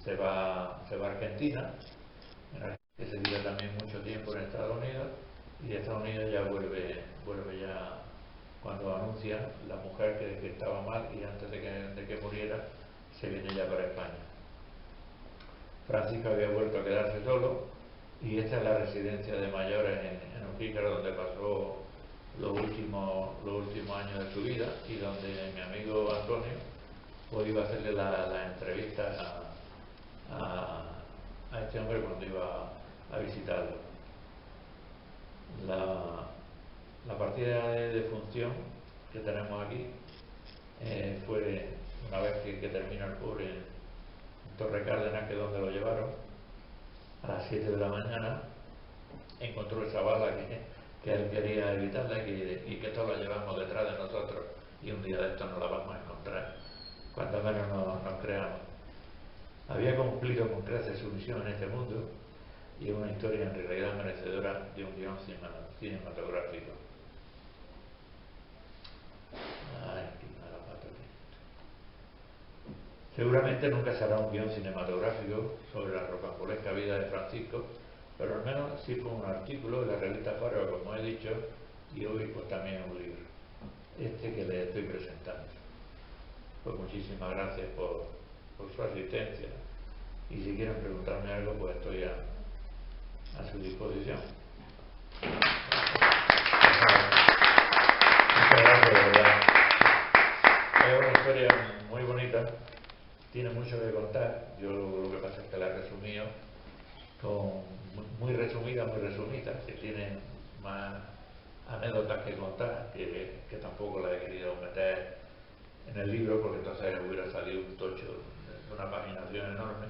se va a Argentina, que se vive también mucho tiempo en Estados Unidos, y de Estados Unidos ya vuelve ya cuando anuncia la mujer que estaba mal, y antes de que muriera se viene ya para España. Francisco había vuelto a quedarse solo, y esta es la residencia de mayores en Ujícar, donde pasó los últimos años de su vida, y donde mi amigo Antonio pues iba a hacerle la entrevista a este hombre cuando iba a visitarlo. La partida de defunción que tenemos aquí fue una vez que termina el pobre en Torre Cárdenas, que es donde lo llevaron, a las 7 de la mañana. Encontró esa bala que él quería evitarla y que todos la llevamos detrás de nosotros, y un día de esto no la vamos a encontrar, cuanto menos nos creamos. Había cumplido con creces su misión en este mundo, y es una historia en realidad merecedora de un guión cinematográfico. Seguramente nunca se hará un guión cinematográfico sobre la rocambolesca vida de Francisco, pero al menos sí fue un artículo de la revista Faro, como he dicho, y hoy pues también un libro, que le estoy presentando. Pues muchísimas gracias por su asistencia, y si quieren preguntarme algo, pues estoy a su disposición. Muchas gracias, de verdad. Es una historia muy bonita, tiene mucho que contar. Yo lo que pasa es que la he resumido muy resumida, que tiene más anécdotas que contar, que tampoco la he querido meter en el libro, porque entonces hubiera salido un tocho de una paginación enorme.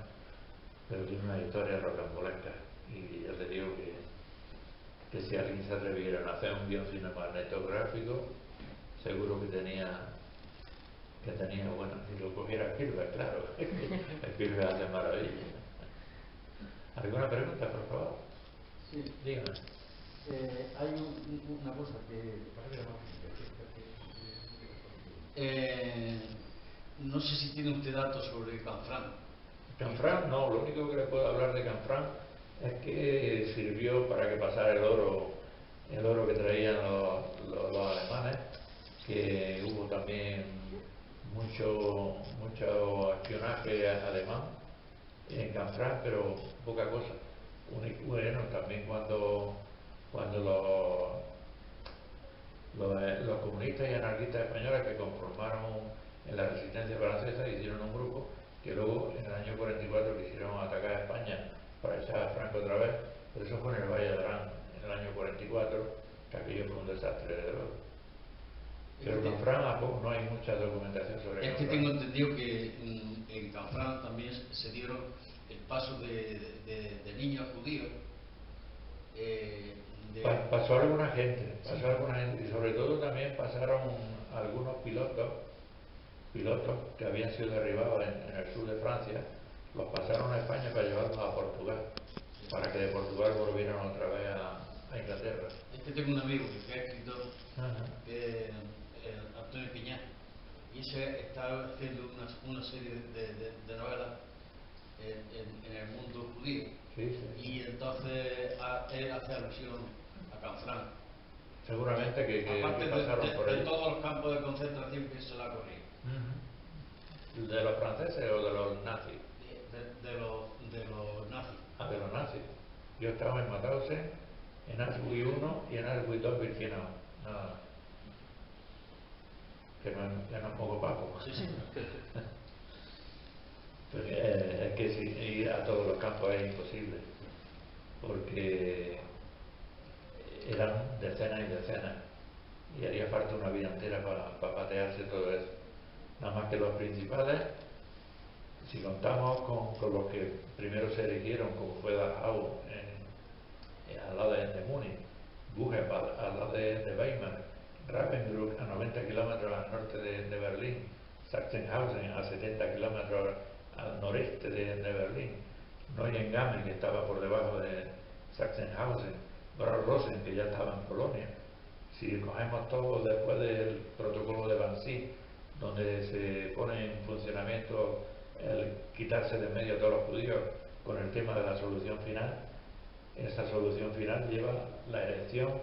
pero tiene una historia rocambolesca. Y ya te digo que si alguien se atreviera a hacer un guion cinematográfico, seguro que tenía, bueno, si lo cogiera Spielberg, claro, Spielberg hace maravilla. ¿Alguna pregunta, por favor? Sí. Dígame. Hay una cosa que no sé si tiene usted datos sobre Canfranc. Canfranc, no, lo único que le puedo hablar de Canfranc es que sirvió para que pasara el oro que traían los alemanes, que hubo también mucho espionaje alemán en Canfranc, pero poca cosa. Bueno, también cuando los comunistas y anarquistas españoles que conformaron en la resistencia francesa hicieron un grupo que luego en el año 44 quisieron atacar a España para echar a Franco otra vez, pero eso fue en el Valle de Arán en el año 44, que aquello fue un desastre de droga. Pero en Canfranc no hay mucha documentación sobre Es que Canfranc. tengo entendido que en Canfranc también se dieron el paso de niños judíos. Pasó alguna gente, y sobre todo también pasaron algunos pilotos que habían sido derribados en el sur de Francia, los pasaron a España para llevarlos a Portugal, para que de Portugal volvieran otra vez a Inglaterra. Es que tengo un amigo que es escritor, Ajá. Antonio Piñá, y se está haciendo una serie de novelas en el mundo judío. Sí. Y entonces él hace alusión a Canfranc. Seguramente que Aparte pasaron por de ahí. todos los campos de concentración que se le ha corrido. ¿De los franceses o de los nazis? De los nazis. Ah, de los nazis. Yo estaba en Mauthausen, en Auschwitz 1 y en Auschwitz 2 Birkenau. Nada. Que no es poco papo. Sí. Pues, es que si ir a todos los campos es imposible, porque eran decenas y decenas, y haría falta una vida entera para patearse todo eso. Nada más que los principales, si contamos con los que primero se erigieron, como fue Dachau al lado de Múnich, Buchenwald al lado de Weimar, Ravensbrück a 90 kilómetros al norte de Berlín, Sachsenhausen a 70 kilómetros al noreste de Berlín, Neuengamme, que estaba por debajo de Sachsenhausen, Rosen, que ya estaba en Polonia. Si cogemos todo después del protocolo de Wannsee, donde se pone en funcionamiento el quitarse de medio a todos los judíos con el tema de la solución final, esa solución final lleva la elección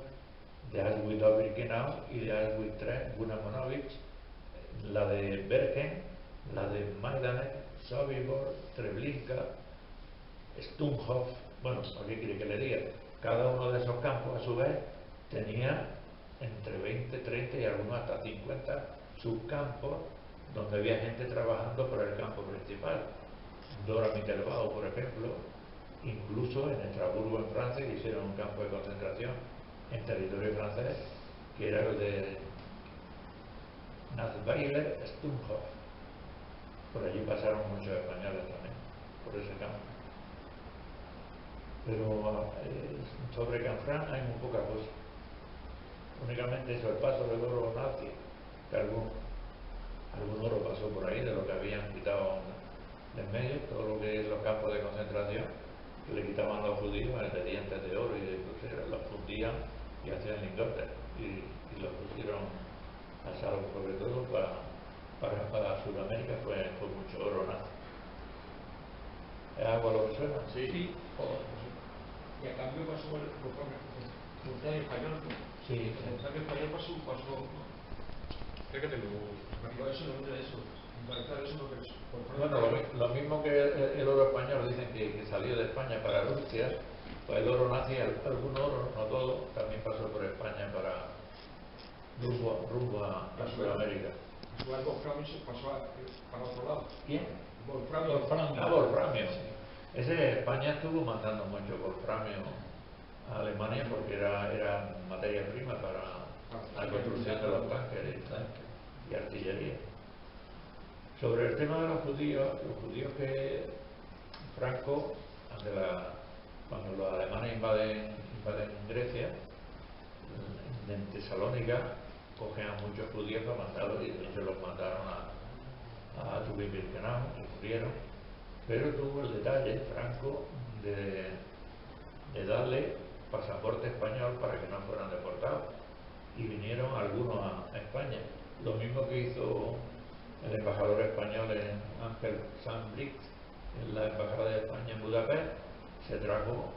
de Auschwitz II Birkenau y de Auschwitz III Gunnar-Monowitz, la de Bergen, la de Majdanek, Sobibor, Treblinka, Stunhof. Bueno, ¿por qué quiere que le diga? Cada uno de esos campos a su vez tenía entre 20, 30 y algunos hasta 50 subcampos donde había gente trabajando por el campo principal. Dora Mittelbau, por ejemplo, incluso en Estrasburgo, en Francia, que hicieron un campo de concentración en territorio francés, que era el de Nassweiler Stunhof. Por allí pasaron muchos españoles también, por ese campo. Pero sobre Canfranc hay muy poca cosa. Únicamente eso, el paso del oro nazi, que algún oro pasó por ahí de lo que habían quitado de en medio, todo lo que es los campos de concentración, que le quitaban a los judíos de dientes de oro y de cruceros, los fundían y hacían lingotes y los pusieron a salvo, sobre todo para Sudamérica fue mucho oro nazi. ¿Es algo lo que suena? Sí. Y a cambio pasó el Sultán español. Sí. El Sultán español pasó. Creo que tengo. Eso no es eso. Claro, eso no es. Bueno, lo mismo que el oro español dicen que salió de España para Rusia, pues el oro nazi, algún oro, no todo, también pasó por España para rumbo a Sudamérica. El Wolframio se pasó para otro lado. ¿Quién? Wolframio. Wolframio. Ese España estuvo mandando mucho wolframio a Alemania porque era materia prima para la construcción de los tanques y artillería. Sobre el tema de los judíos que Franco, cuando los alemanes invaden Grecia, en Tesalónica cogen a muchos judíos para matarlos y de hecho los mataron a Tubipirkenau y murieron, pero tuvo el detalle, Franco, de darle pasaporte español para que no fueran deportados, y vinieron algunos a España, lo mismo que hizo el embajador español Ángel Sanz-Briz en la embajada de España en Budapest. Se trajo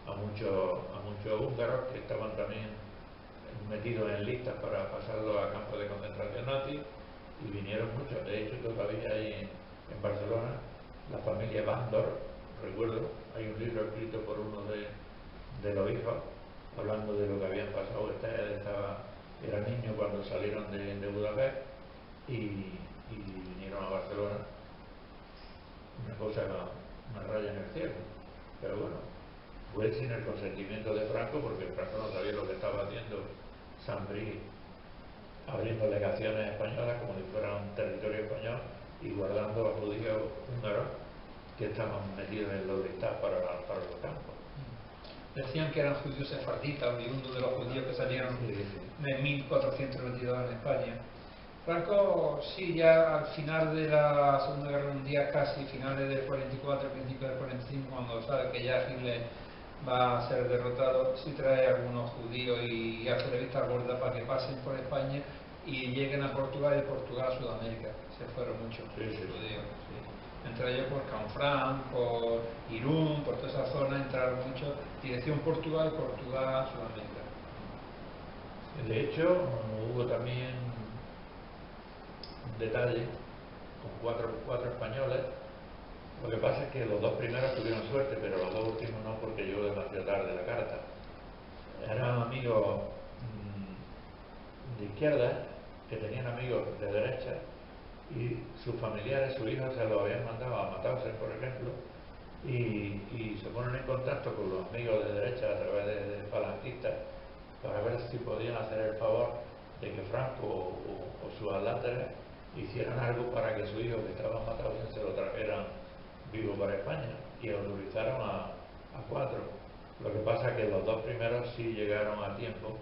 a muchos húngaros que estaban también metidos en listas para pasarlos a campos de concentración nazi, y vinieron muchos. De hecho, todavía hay en Barcelona la familia Bandor, recuerdo, hay un libro escrito por uno de los hijos hablando de lo que habían pasado. Era niño cuando salieron de Budapest y vinieron a Barcelona. Una cosa, una raya en el cielo. Pero bueno, fue sin el consentimiento de Franco, porque Franco no sabía lo que estaba haciendo Sanz-Briz, abriendo legaciones españolas como si fueran un territorio español y guardando a judíos húngaros que estaban metidos en los listados para los campos. Decían que eran judíos sefarditas, oriundos de los judíos que salieron en 1492 en España. Franco, sí, ya al final de la Segunda Guerra Mundial, casi finales del 44, principio del 45, cuando sabe que ya Hitler va a ser derrotado, sí trae a algunos judíos y hace la vista gorda para que pasen por España y lleguen a Portugal, y de Portugal a Sudamérica. Se fueron muchos judíos. Sí. Entre ellos por Canfranc, por Irún, por toda esa zona entraron muchos, dirección Portugal y Portugal a Sudamérica. De hecho, hubo también un detalle con cuatro españoles. Lo que pasa es que los dos primeros tuvieron suerte, pero los dos últimos no, porque llegó demasiado tarde la carta. Eran amigos de izquierda que tenían amigos de derecha, y sus familiares, sus hijos, se los habían mandado a matarse, por ejemplo, y se ponen en contacto con los amigos de derecha a través de falangistas para ver si podían hacer el favor de que Franco o sus adláteres hicieran algo para que su hijo, que estaba matado, se lo trajeran vivo para España, y autorizaron a 4. Lo que pasa es que los dos primeros sí llegaron a tiempo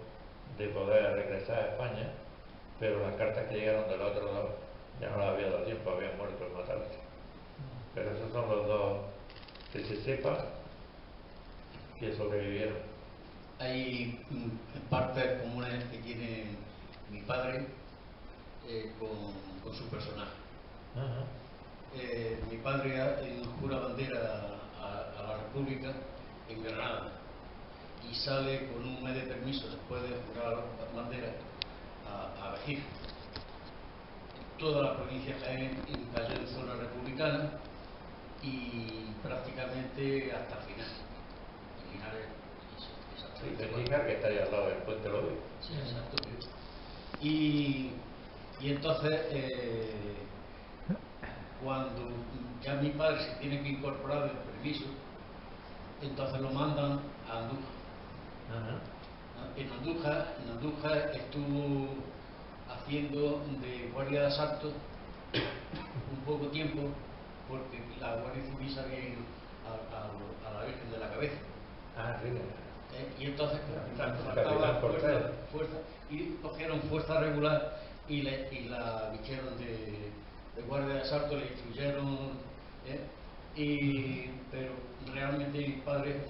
de poder regresar a España, pero las cartas que llegaron del otro lado ya no les había dado tiempo, habían muerto en matarse. Pero esos son los dos que se sepa que sobrevivieron. Hay partes comunes que tiene mi padre con su personaje. Mi padre jura bandera a la República en Granada y sale con un mes de permiso después de jurar bandera a Regir. Toda la provincia cayó en zona republicana y prácticamente hasta el final. Beníjar, que está ahí al lado del puente Lodi. Sí, exacto. Y entonces, cuando ya mi padre se tiene que incorporar del permiso, entonces lo mandan a Andújar. En Andújar estuvo haciendo de guardia de asalto un poco tiempo, porque la Guardia Civil se había ido a la Virgen de la Cabeza. Y entonces faltaba fuerza, y cogieron fuerza regular y la vistieron de guardia de asalto, le instruyeron, pero realmente mi padre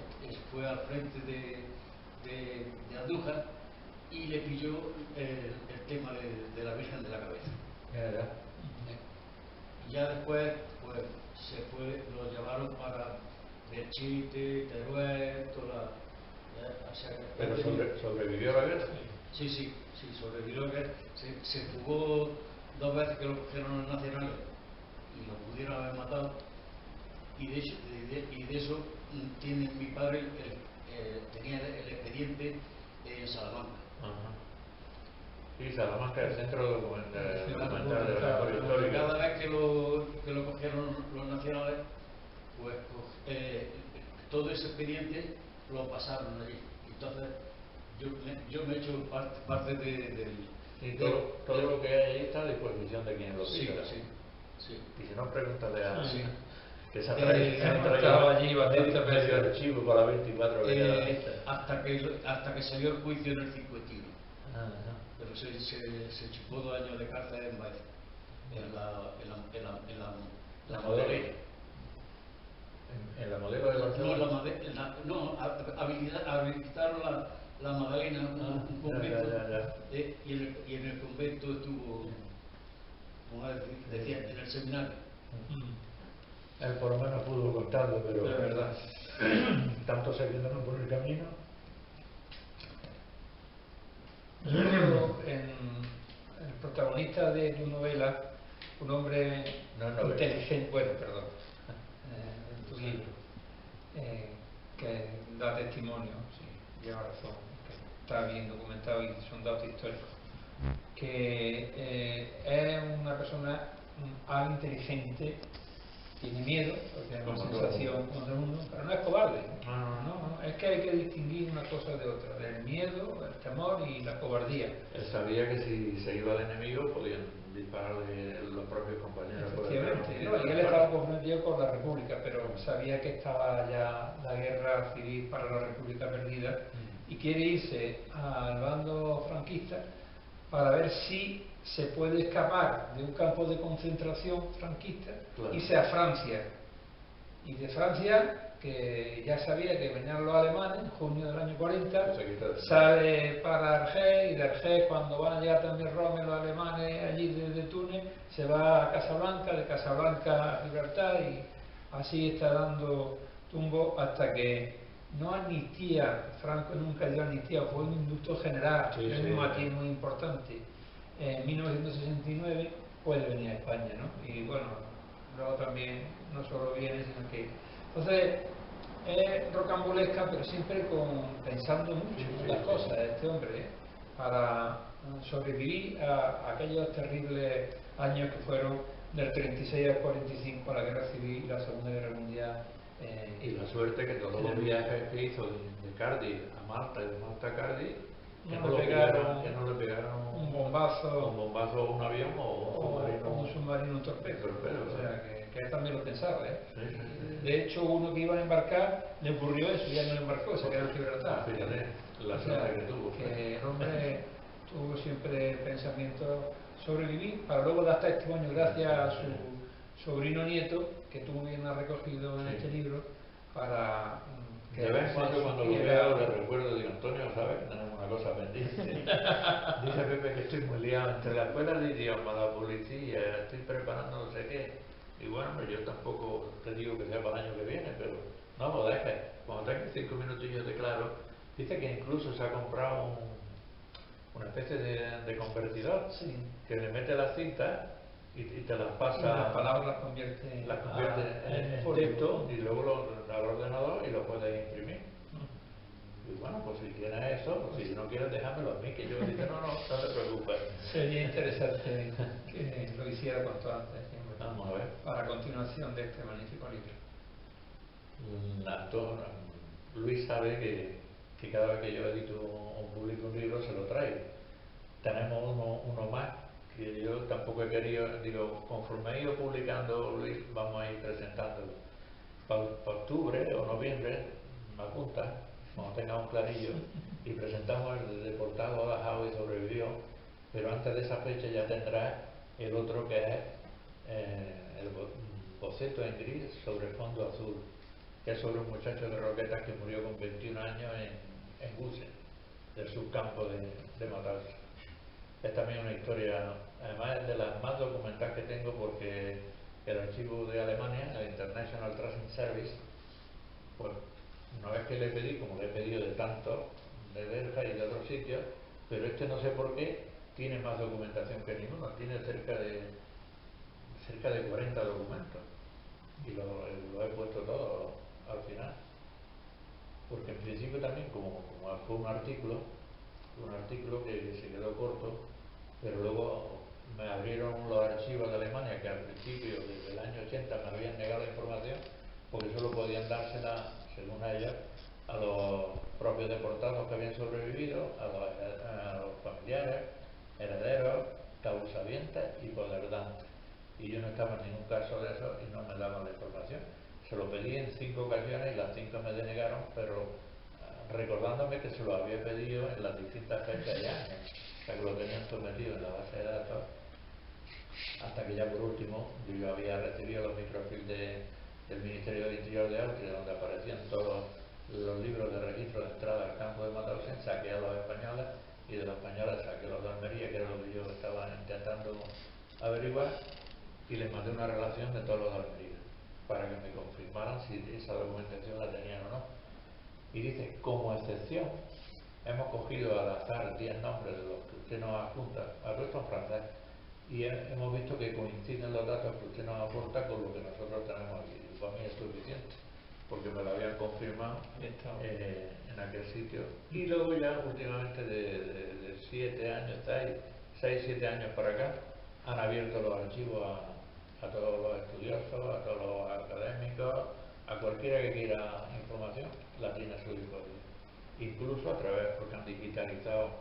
fue al frente de Andújar y le pilló el tema de la Virgen de la Cabeza. Y ya después pues se fue, lo llevaron para Belchite, Teruel, toda la... ¿Pero sobrevivió la guerra? Sí, sobrevivió la guerra. Se fugó 2 veces que lo cogieron los nacionales y lo pudieron haber matado. Y de eso tiene mi padre, tenía el expediente en Salamanca. Sí, Salamanca es el centro documental de la memoria histórica. Cada vez que lo cogieron los nacionales, pues todo ese expediente lo pasaron allí. Entonces yo me he hecho parte todo lo que hay ahí está a disposición de quien lo siga. Sí. Y si no, pregúntale a... Que se ha estaba allí bastante medio archivo con la 24 que queda lista. hasta que salió el juicio en el 51. Ajá. Pero se chupó 2 años de cárcel en Baeza, la Modelo. En la modelo de Barcelona. Habilitaron la Magdalena, un convento, Ya. y en el convento estuvo, como decía, en el seminario. Él por lo menos pudo contarlo, pero es verdad. tanto saliéndonos por el camino. Yo creo en el protagonista de tu novela, un hombre No, no, inteligente, bueno, perdón, en tu libro, que da testimonio, sí, lleva razón, que está bien documentado y son datos históricos, que es una persona algo inteligente, tiene miedo, porque es una Como sensación como todo el mundo, pero no es cobarde. No. Es que hay que distinguir una cosa de otra, el miedo, el temor y la cobardía. Él sabía que si se iba al enemigo podían dispararle los propios compañeros. Efectivamente, ¿no? Y él estaba comprometido con la República, pero sabía que estaba ya la guerra civil para la República perdida y quiere irse al bando franquista para ver si se puede escapar de un campo de concentración franquista, Claro. irse a Francia. Y de Francia, que ya sabía que venían los alemanes en junio del año 40, sale para Argel, y de Argel, cuando van a llegar también Roma y los alemanes allí desde Túnez, se va a Casablanca, de Casablanca a Gibraltar, y así está dando tumbo hasta que no amnistía, Franco nunca dio amnistía, fue un indulto general, Sí, es sí. un matiz muy importante. En 1969 puede venir a España, ¿no? Y bueno, luego también no solo viene, sino que... Entonces, es rocambolesca, pero siempre pensando mucho en las cosas de este hombre, para sobrevivir a aquellos terribles años que fueron del 36 al 45, la Guerra Civil y la Segunda Guerra Mundial. Y la suerte que todos los viajes que hizo de Cardiff a Malta y de Malta a Cardiff, que no le pegaron un bombazo a un avión o un submarino, un torpedo. Torpedo, O sea, que él también lo pensaba, ¿eh? Sí. De hecho, uno que iba a embarcar le ocurrió eso, ya no embarcó, se quedó en Gibraltar. Fíjate, la O suerte sea, que tuvo. que el hombre tuvo siempre el pensamiento sobrevivir para luego dar testimonio gracias a su sobrino nieto, que tú muy bien has recogido en Sí. este libro, para que De vez en cuando lo supiera- veo, le recuerdo, digo, Antonio, ¿sabes? Tenemos una cosa pendiente. Dice Pepe que estoy muy liado entre la escuela de idioma, la policía, estoy preparando no sé qué. Y bueno, pues yo tampoco te digo que sea para el año que viene, pero no, pues es que cuando tengas 5 minutillos de claro, dice que incluso se ha comprado una especie de convertidor Sí. que le mete las cintas y te las pasa. Y las palabras las convierte en texto y luego al ordenador y lo puedes imprimir. Y bueno, pues si tienes eso, pues si no quieres dejármelo a mí, que yo digo, no te preocupes. Sería interesante que lo hiciera cuanto antes, siempre, Vamos a ver. para continuación de este magnífico libro. Luis sabe que cada vez que yo edito o publico un libro se lo traigo. Tenemos uno más que yo tampoco he querido, digo, conforme he ido publicando, Luis, vamos a ir presentándolo. Para octubre o noviembre, me apunta, cuando tengamos clarillo, y presentamos el deportado Dachau y sobrevivió, pero antes de esa fecha ya tendrás el otro que es el boceto en gris sobre fondo azul, que es sobre un muchacho de Roquetas que murió con 21 años en Guse, del subcampo de Matarse. Es también una historia, además es de las más documentadas que tengo, porque el archivo de Alemania, el International Tracing Service, pues una vez que le pedí, como le he pedido de tanto, de Berja y de otros sitios, pero este no sé por qué tiene más documentación que ninguno, tiene cerca de 40 documentos y lo he puesto todo al final, porque en principio también como fue un artículo que se quedó corto, pero luego me abrieron los archivos de Alemania que al principio, desde el año 80, me habían negado la información porque solo podían dársela, según ellos, a los propios deportados que habían sobrevivido, a los familiares, herederos, causavientes y poderdantes. y yo no estaba en ningún caso de eso y no me daban la información. Se lo pedí en 5 ocasiones y las 5 me denegaron, pero recordándome que se lo había pedido en las distintas fechas ya, o sea que lo tenían sometido en la base de datos, hasta que ya por último yo había recibido los microfilms del Ministerio del Interior de Austria, donde aparecían todos los libros de registro de entrada al campo de Mauthausen, saqué a los españoles, y de los españoles saqué a los de Almería, que era lo que yo estaba intentando averiguar, y les mandé una relación de todos los de Almería, para que me confirmaran si esa documentación la tenían o no. Y dice, como excepción, hemos cogido al azar 10 nombres de los que usted nos adjunta, a todo esto en francés, y hemos visto que coinciden los datos que usted nos aporta con lo que nosotros tenemos aquí. Y para mí es suficiente, porque me lo habían confirmado en aquel sitio. Y luego ya últimamente de 7 años, 6, 7 años para acá, han abierto los archivos a todos los estudiosos, a todos los académicos, a cualquiera que quiera información, la tiene a su disposición. Incluso a través, porque han digitalizado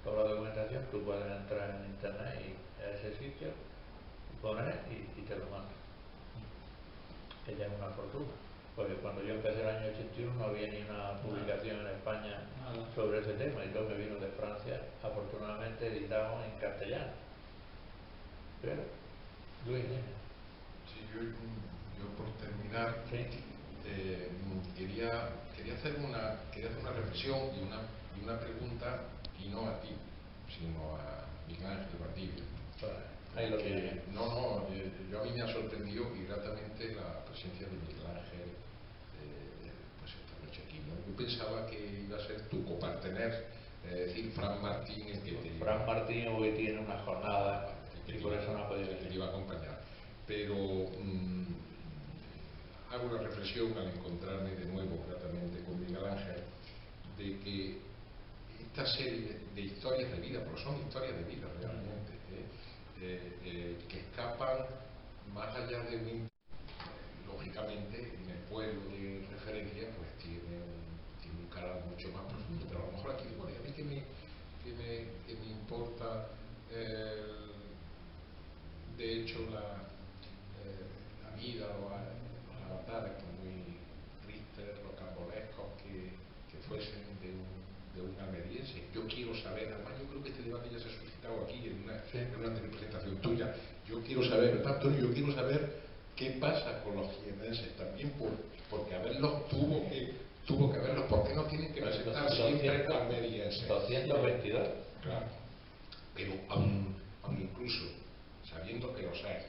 toda la documentación, tú puedes entrar en internet y a ese sitio, poner y te lo mandan. Que ya es una fortuna, porque cuando yo empecé el año 81 no había ni una publicación en España sobre ese tema, y todo me vino de Francia, afortunadamente editado en castellano. Pero, Luis, Sí, yo por terminar, ¿sí? quería hacer una reflexión y una pregunta, y no a ti, sino a Miguel Ángel Valdivia. Ahí lo tiene. Yo a mí me ha sorprendido y gratamente la presencia de Miguel Ángel pues esta noche aquí, ¿no? Yo pensaba que iba a ser tu copartener, es decir, Fran Martín, el que te Fran Martín hoy tiene una jornada y por eso no ha podido que te iba a acompañar. Pero hago una reflexión al encontrarme de nuevo gratamente con Miguel Ángel, de que esta serie de historias de vida, porque son historias de vida realmente, que escapan más allá de un... Lógicamente, en el pueblo de referencia, pues tiene un carácter mucho más profundo, pero a lo mejor aquí, bueno, a mí que me importa, de hecho, la vida, los avatares muy tristes, rocambolescos que fuesen de un almeriense. Yo quiero saber, además yo creo que este debate ya se ha suscitado aquí en una presentación tuya. Yo quiero saber, ¿verdad, Antonio? Yo quiero saber qué pasa con los jiennenses también, porque haberlos tuvo que haberlos, ¿por qué no tienen que presentar siempre almerienses? 222. Claro, pero aun incluso sabiendo que los hay,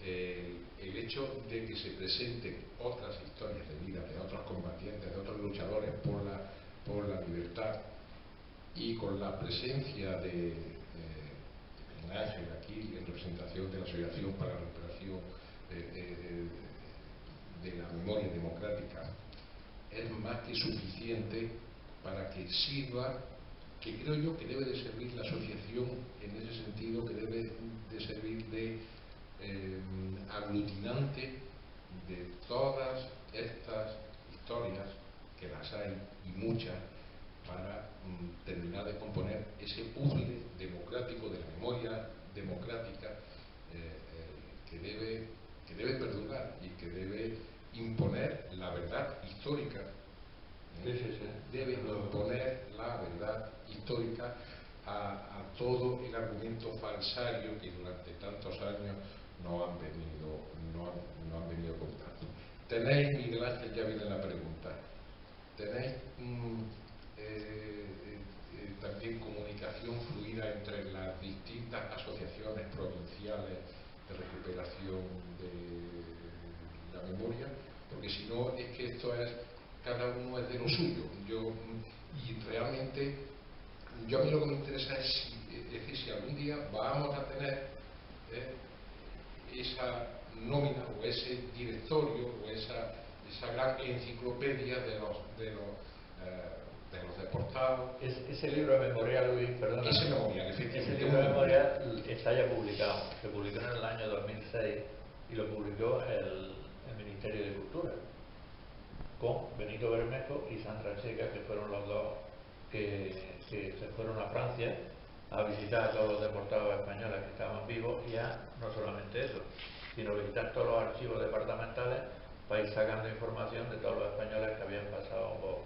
el hecho de que se presenten otras historias de vida de otros combatientes, de otros luchadores por la libertad, y con la presencia de Miguel Ángel aquí en representación de la Asociación para la Recuperación de la Memoria Democrática, es más que suficiente para que sirva, que creo yo que debe de servir la asociación en ese sentido, que debe de servir de aglutinante de todas estas historias, que las hay y muchas, para terminar de componer ese puzzle democrático de la memoria democrática que debe perdurar y que debe imponer la verdad histórica. Debe imponer la verdad histórica a todo el argumento falsario que durante tantos años no han venido contando. Tenéis, Miguel Ángel, ya viene la pregunta, tenéis también comunicación fluida entre las distintas asociaciones provinciales de recuperación de la memoria, porque si no es que esto es, cada uno es de lo suyo. Y realmente, yo a mí lo que me interesa es decir, si algún día vamos a tener esa nómina o ese directorio o esa gran enciclopedia de los deportados. Ese libro de memorial, Luis, perdona. Ese memorial, efectivamente. Ese libro de memorial está ya publicado. Se publicó en el año 2006 y lo publicó el Ministerio de Cultura, con Benito Bermejo y Sandra Checa, que fueron los dos que se fueron a Francia a visitar a todos los deportados españoles que estaban vivos y a ya no solamente eso, sino visitar todos los archivos departamentales para ir sacando información de todos los españoles que habían pasado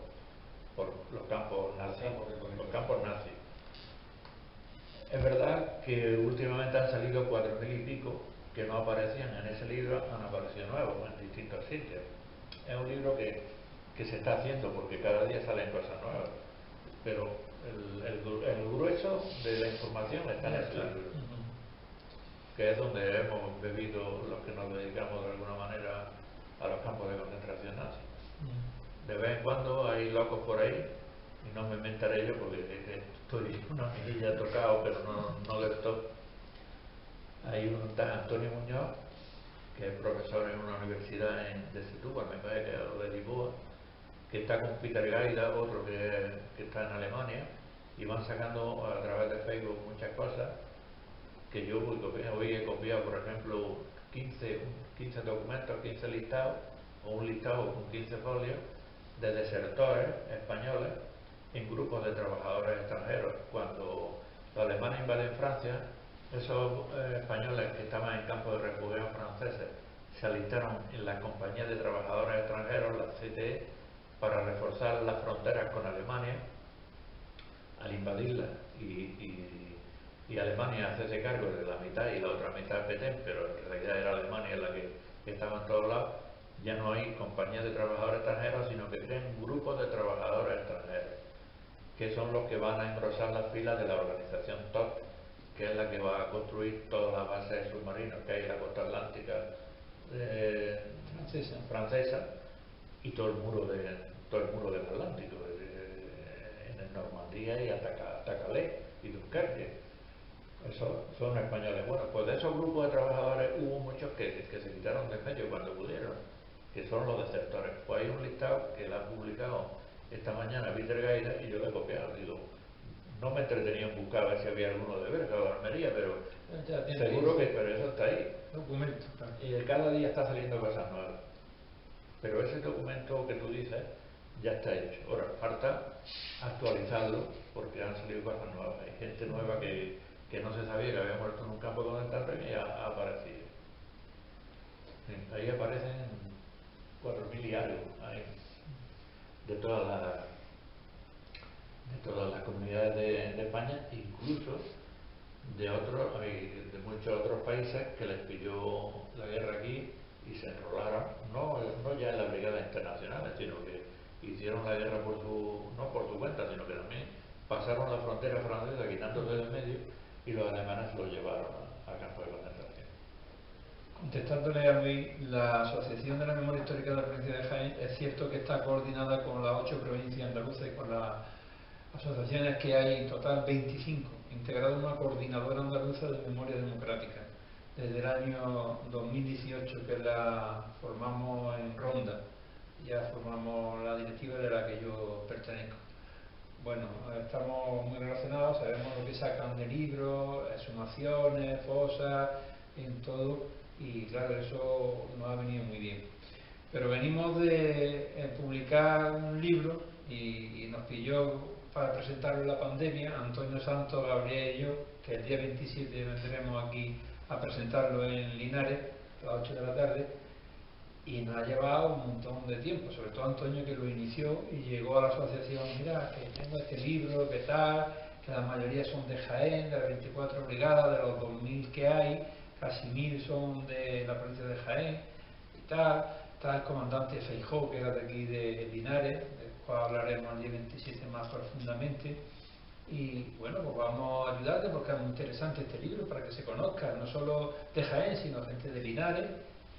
por los campos nazis. Es verdad que últimamente han salido 4.000 y pico que no aparecían en ese libro, han aparecido nuevos en distintos sitios. Es un libro que se está haciendo porque cada día salen cosas nuevas, pero el grueso de la información está en ese libro, que es donde hemos bebido los que nos dedicamos de alguna manera a los campos de concentración nazi. De vez en cuando hay locos por ahí, y no me inventaré yo porque estoy una mirilla tocado, pero no del todo. Hay un tal Antonio Muñoz, que es profesor en una universidad de Setúbal, me parece que es de Lisboa, que está con Peter Gaida, otro que está en Alemania, y van sacando a través de Facebook muchas cosas que yo hoy he copiado, por ejemplo, 15 documentos, 15 listados, o un listado con 15 folios de desertores españoles en grupos de trabajadores extranjeros. Cuando los alemanes invaden Francia, esos españoles que estaban en campos de refugiados franceses se alistaron en las compañías de trabajadores extranjeros, las CTE, para reforzar las fronteras con Alemania. Al invadirla y Alemania hacerse cargo de la mitad y la otra mitad Petén, pero en realidad era Alemania la que estaba en todos lados, ya no hay compañías de trabajadores extranjeros, sino que crean grupos de trabajadores extranjeros, que son los que van a engrosar las filas de la organización TOT, que es la que va a construir todas las bases de submarinos que hay en la costa atlántica francesa y todo el muro del Atlántico, en Normandía y hasta Calais y Dunkerque. Esos son españoles. Bueno, pues de esos grupos de trabajadores hubo muchos que se quitaron de medio cuando pudieron, que son los desertores. Pues hay un listado que lo ha publicado esta mañana Peter Gaida y yo lo he copiado. Digo, no me entretenía en buscar a ver si había alguno de Berga o de Almería, pero seguro que pero eso está ahí. Documento, claro. Y cada día está saliendo cosas nuevas. Pero ese documento que tú dices ya está hecho. Ahora falta actualizarlo porque han salido cosas nuevas. Hay gente nueva que no se sabía que había muerto en un campo de concentración y ha aparecido. Ahí aparecen 4.000 y algo de todas las comunidades de España, incluso de muchos otros países que les pilló la guerra aquí y se enrolaron, no ya en las brigadas internacionales, sino que hicieron la guerra no por su cuenta, sino que también pasaron la frontera francesa quitándose del medio y los alemanes lo llevaron a campos de concentración. Contestándole a Luis, la Asociación de la Memoria Histórica de la Provincia de Jaén es cierto que está coordinada con las 8 provincias andaluzas y con las asociaciones que hay en total 25, integrada en una coordinadora andaluza de memoria democrática. Desde el año 2018 que la formamos en Ronda, ya formamos la directiva de la que yo pertenezco. Bueno, estamos muy relacionados, sabemos lo que sacan de libros, exhumaciones, fosas, en todo, y claro, eso nos ha venido muy bien. Pero venimos de publicar un libro y nos pilló para presentarlo en la pandemia, Antonio Santos, Gabriel y yo, que el día 27 vendremos aquí a presentarlo en Linares a las 8 de la tarde, y nos ha llevado un montón de tiempo, sobre todo Antonio, que lo inició y llegó a la asociación. Mira, que tengo este libro, que tal, que la mayoría son de Jaén, de las 24 brigadas, de los 2.000 que hay, casi 1.000 son de la provincia de Jaén y tal. Está el comandante Feijóo, que era de aquí de Linares, del cual hablaremos el día 27 más profundamente. Y bueno, pues vamos a ayudarte porque es muy interesante este libro para que se conozca, no solo de Jaén, sino gente de Linares,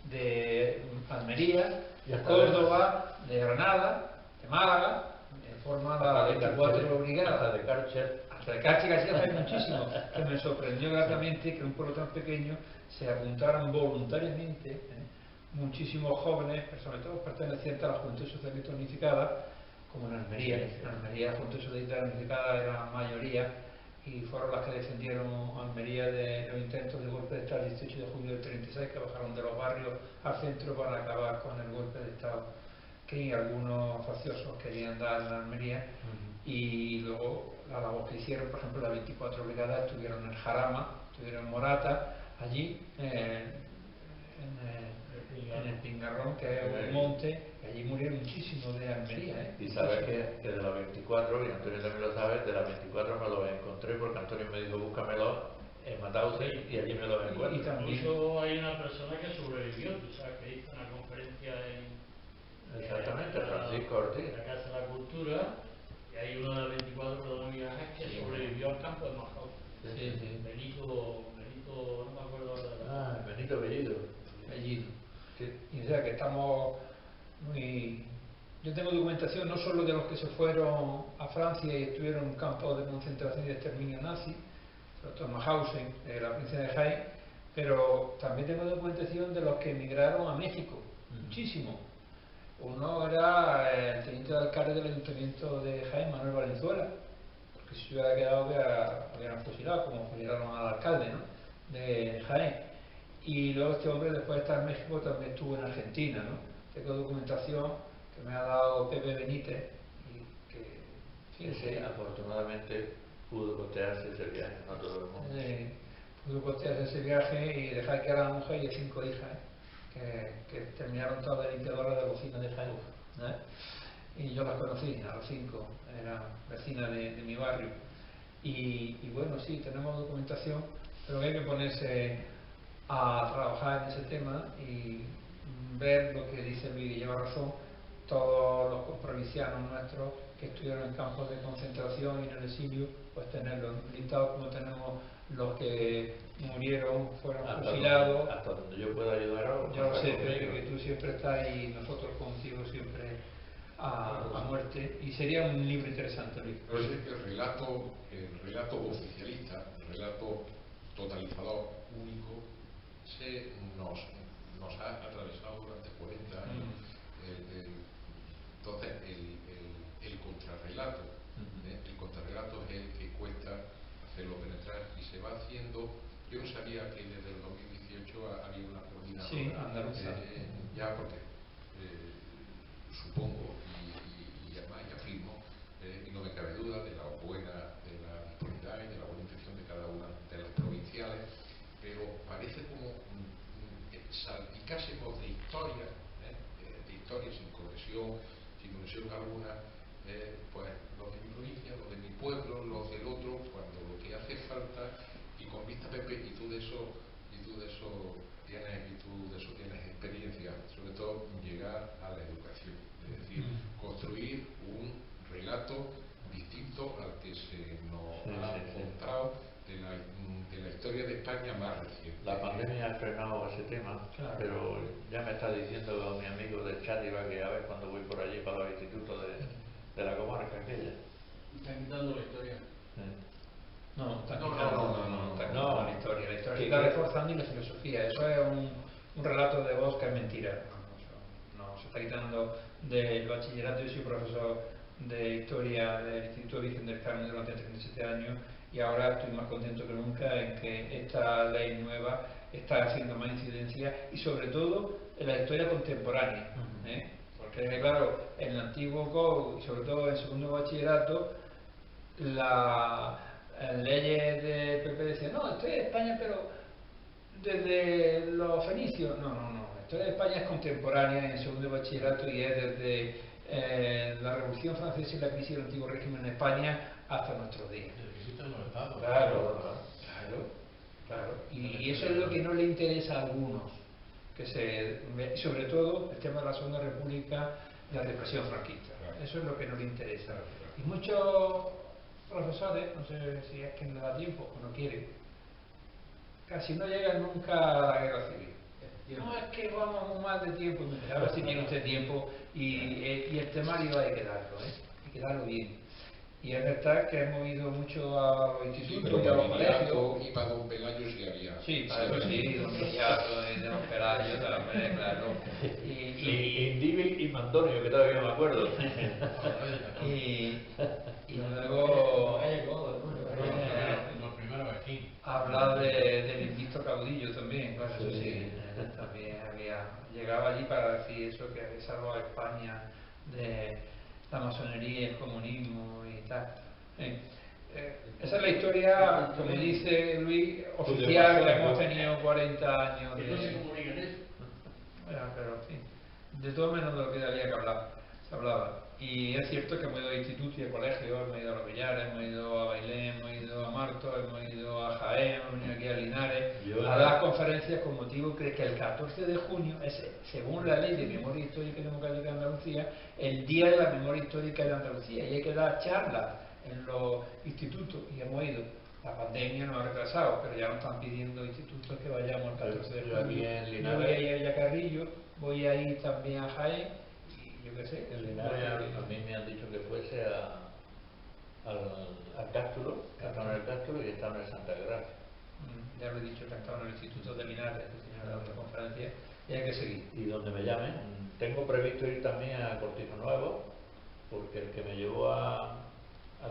de Almería, de Córdoba, de Granada, de Málaga, forma la 24 brigadas. Hasta de Cárcher. Hasta de Cárcher, que así hace muchísimo, que me sorprendió gratamente que en un pueblo tan pequeño se apuntaran voluntariamente muchísimos jóvenes, sobre todo pertenecientes a la Juventud Socialista Unificada, como en Almería. En Almería la Juventud Socialista Unificada era la mayoría y fueron las que defendieron Almería de los intentos de golpe de Estado el 18 de julio del 36, que bajaron de los barrios al centro para acabar con el golpe de Estado que algunos facciosos querían dar en Almería. Y luego la labor que hicieron, por ejemplo, las 24 brigadas estuvieron en Jarama, estuvieron en Morata, allí en el Pingarrón, que es un monte, y allí murieron muchísimos de Almería. Y sabes que de los 24, y Antonio también lo sabe, de las 24 me los encontré porque Antonio me dijo búscamelo en Mauthausen y allí me los encuentro. Y también incluso hay una persona que sobrevivió, tú sabes, que hizo una conferencia Exactamente, Francisco Ortiz. en la Casa de la Cultura, y hay uno de los 24 protagonistas que sobrevivió al campo de Mauthausen. sí, sí. Benito, no me acuerdo ahora de la... Benito Bellido. Bellido. Sí. Y o sea que estamos muy... Yo tengo documentación no solo de los que se fueron a Francia y estuvieron en un campo de concentración y de exterminio nazi, Mauthausen, la provincia de Jaén, pero también tengo documentación de los que emigraron a México, muchísimo. Uno era el teniente de alcalde del ayuntamiento de Jaén, Manuel Valenzuela, porque si se hubiera quedado hubieran fusilado, como fusilaron al alcalde, ¿no?, de Jaén. Y luego este hombre, después de estar en México, también estuvo en Argentina, ¿no? Tengo documentación que me ha dado Pepe Benítez y que... Sí, afortunadamente pudo costearse ese viaje, no todo el mundo. Pudo costearse ese viaje y dejar que era la mujer y 5 hijas, que terminaron todas de limpiadoras de bocina de Jaén. Y yo las conocí, a los 5, eran vecinas de mi barrio. Y bueno, sí, tenemos documentación, pero hay que ponerse a trabajar en ese tema y ver lo que dice Luis, y lleva razón, todos los provincianos nuestros que estuvieron en campos de concentración y en el exilio, pues tenerlos listados como tenemos los que murieron, fueron fusilados. Hasta donde yo pueda ayudar a Yo sé, Pepe, que tú siempre estás y nosotros contigo siempre a muerte, y sería un libro interesante, Luis. Pero es que el relato oficialista, el relato totalizador único, nos ha atravesado durante 40 años. Entonces, el contrarrelato, el contrarrelato es el que cuesta hacerlo penetrar y se va haciendo. Yo no sabía que desde el 2018 había una coordinadora. Sí, andaluza. Ya, porque supongo y además ya afirmo, y no me cabe duda de la disponibilidad y de la buena intención de cada una de las provinciales, pero parece como salpicásemos de historia sin cohesión alguna, pues los de mi provincia, los de mi pueblo, los del otro, cuando lo que hace falta, y con vista, Pepe, y tú de eso tienes experiencia, sobre todo llegar a la educación, es decir, construir un relato distinto al que se nos ha contado de la historia de España más reciente. La pandemia ha frenado ese tema, claro, pero ya me está diciendo mi amigo del Chátiva que a ver cuando voy por allí para los institutos de la comarca aquella. ¿Están quitando la historia? No, está quitando la historia. La historia se está reforzando y la filosofía. Eso es un relato de voz que es mentira. No, se está quitando del bachillerato. Yo soy profesor de historia del Instituto Virgen del Carmen durante 37 años y ahora estoy más contento que nunca en que esta ley nueva está haciendo más incidencia y sobre todo en la historia contemporánea. Porque claro, en el antiguo COU y sobre todo en el segundo bachillerato, las leyes de PP decían, no, esto es España pero desde los fenicios. No, la historia de España es contemporánea en el segundo bachillerato y es desde la Revolución Francesa y la crisis del antiguo régimen en España hasta nuestros días. Claro. Y eso es lo que no le interesa a algunos, sobre todo el tema de la Segunda República y la represión franquista. Eso es lo que no le interesa. Y muchos profesores, no sé si es que no da tiempo o no quieren, casi no llegan nunca a la guerra civil. No, es que vamos más de tiempo. A ver si tiene usted tiempo y el temario hay que darlo bien. Y es verdad que hemos ido mucho a los institutos y a los colegios. Y para don Pelayo sí había. Sí, para eso sí, don Viriato, de don Pelayo también, claro. Y Indíbil y Mandonio, que todavía me acuerdo. Y luego los primeros aquí. hablar del invicto caudillo también, claro, eso sí, también llegaba allí para decir eso, que había salvado a España de la masonería, el comunismo y tal. esa es la historia, como dice Luis, oficial, que hemos tenido 40 años Que no se de... comunican eso. Pero en fin, de todo menos de lo que había que hablar, se hablaba. Y es cierto que hemos ido a institutos y a colegios, hemos ido a Los Villares, hemos ido a Bailén, hemos ido a Marto, hemos ido a Jaén, hemos venido aquí a Linares, a dar conferencias con motivo de que el 14 de junio es, según la Ley de Memoria Histórica y Democrática de Andalucía, el Día de la Memoria Histórica de Andalucía, y hay que dar charlas en los institutos, y hemos ido. La pandemia nos ha retrasado, pero ya nos están pidiendo institutos que vayamos el 14 de junio. Yo voy a ir a Yacarrillo, voy a ir también a Jaén, y yo qué sé. En Linares a mí me han dicho que fuese al Cástulo, que estaba en el Cástulo y estaba en el Santa Gracia. Ya lo he dicho, que estaba en el Instituto de Linares, que tenía la otra conferencia, y hay que seguir. Y donde me llamen, tengo previsto ir también a Cortijo Nuevo, porque el que me llevó a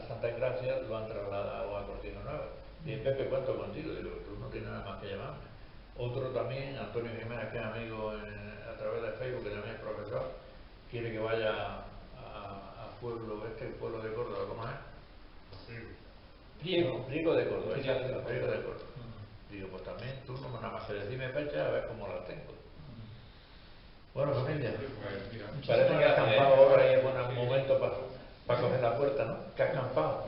Santa Gracia lo han trasladado a Cortijo Nuevo. Y Pepe, cuento contigo, digo, tú no tienes nada más que llamarme. Otro también, Antonio Jiménez, que es amigo a través de Facebook, que también es profesor, quiere que vaya a pueblo, el pueblo de Córdoba, ¿cómo es? Priego de Córdoba, Priego de Córdoba. Digo, pues también tú no me nada más que decirme fecha a ver cómo las tengo. Bueno, familia, parece que has acampado ahora y es buen momento para coger la puerta, ¿no? Que has acampado.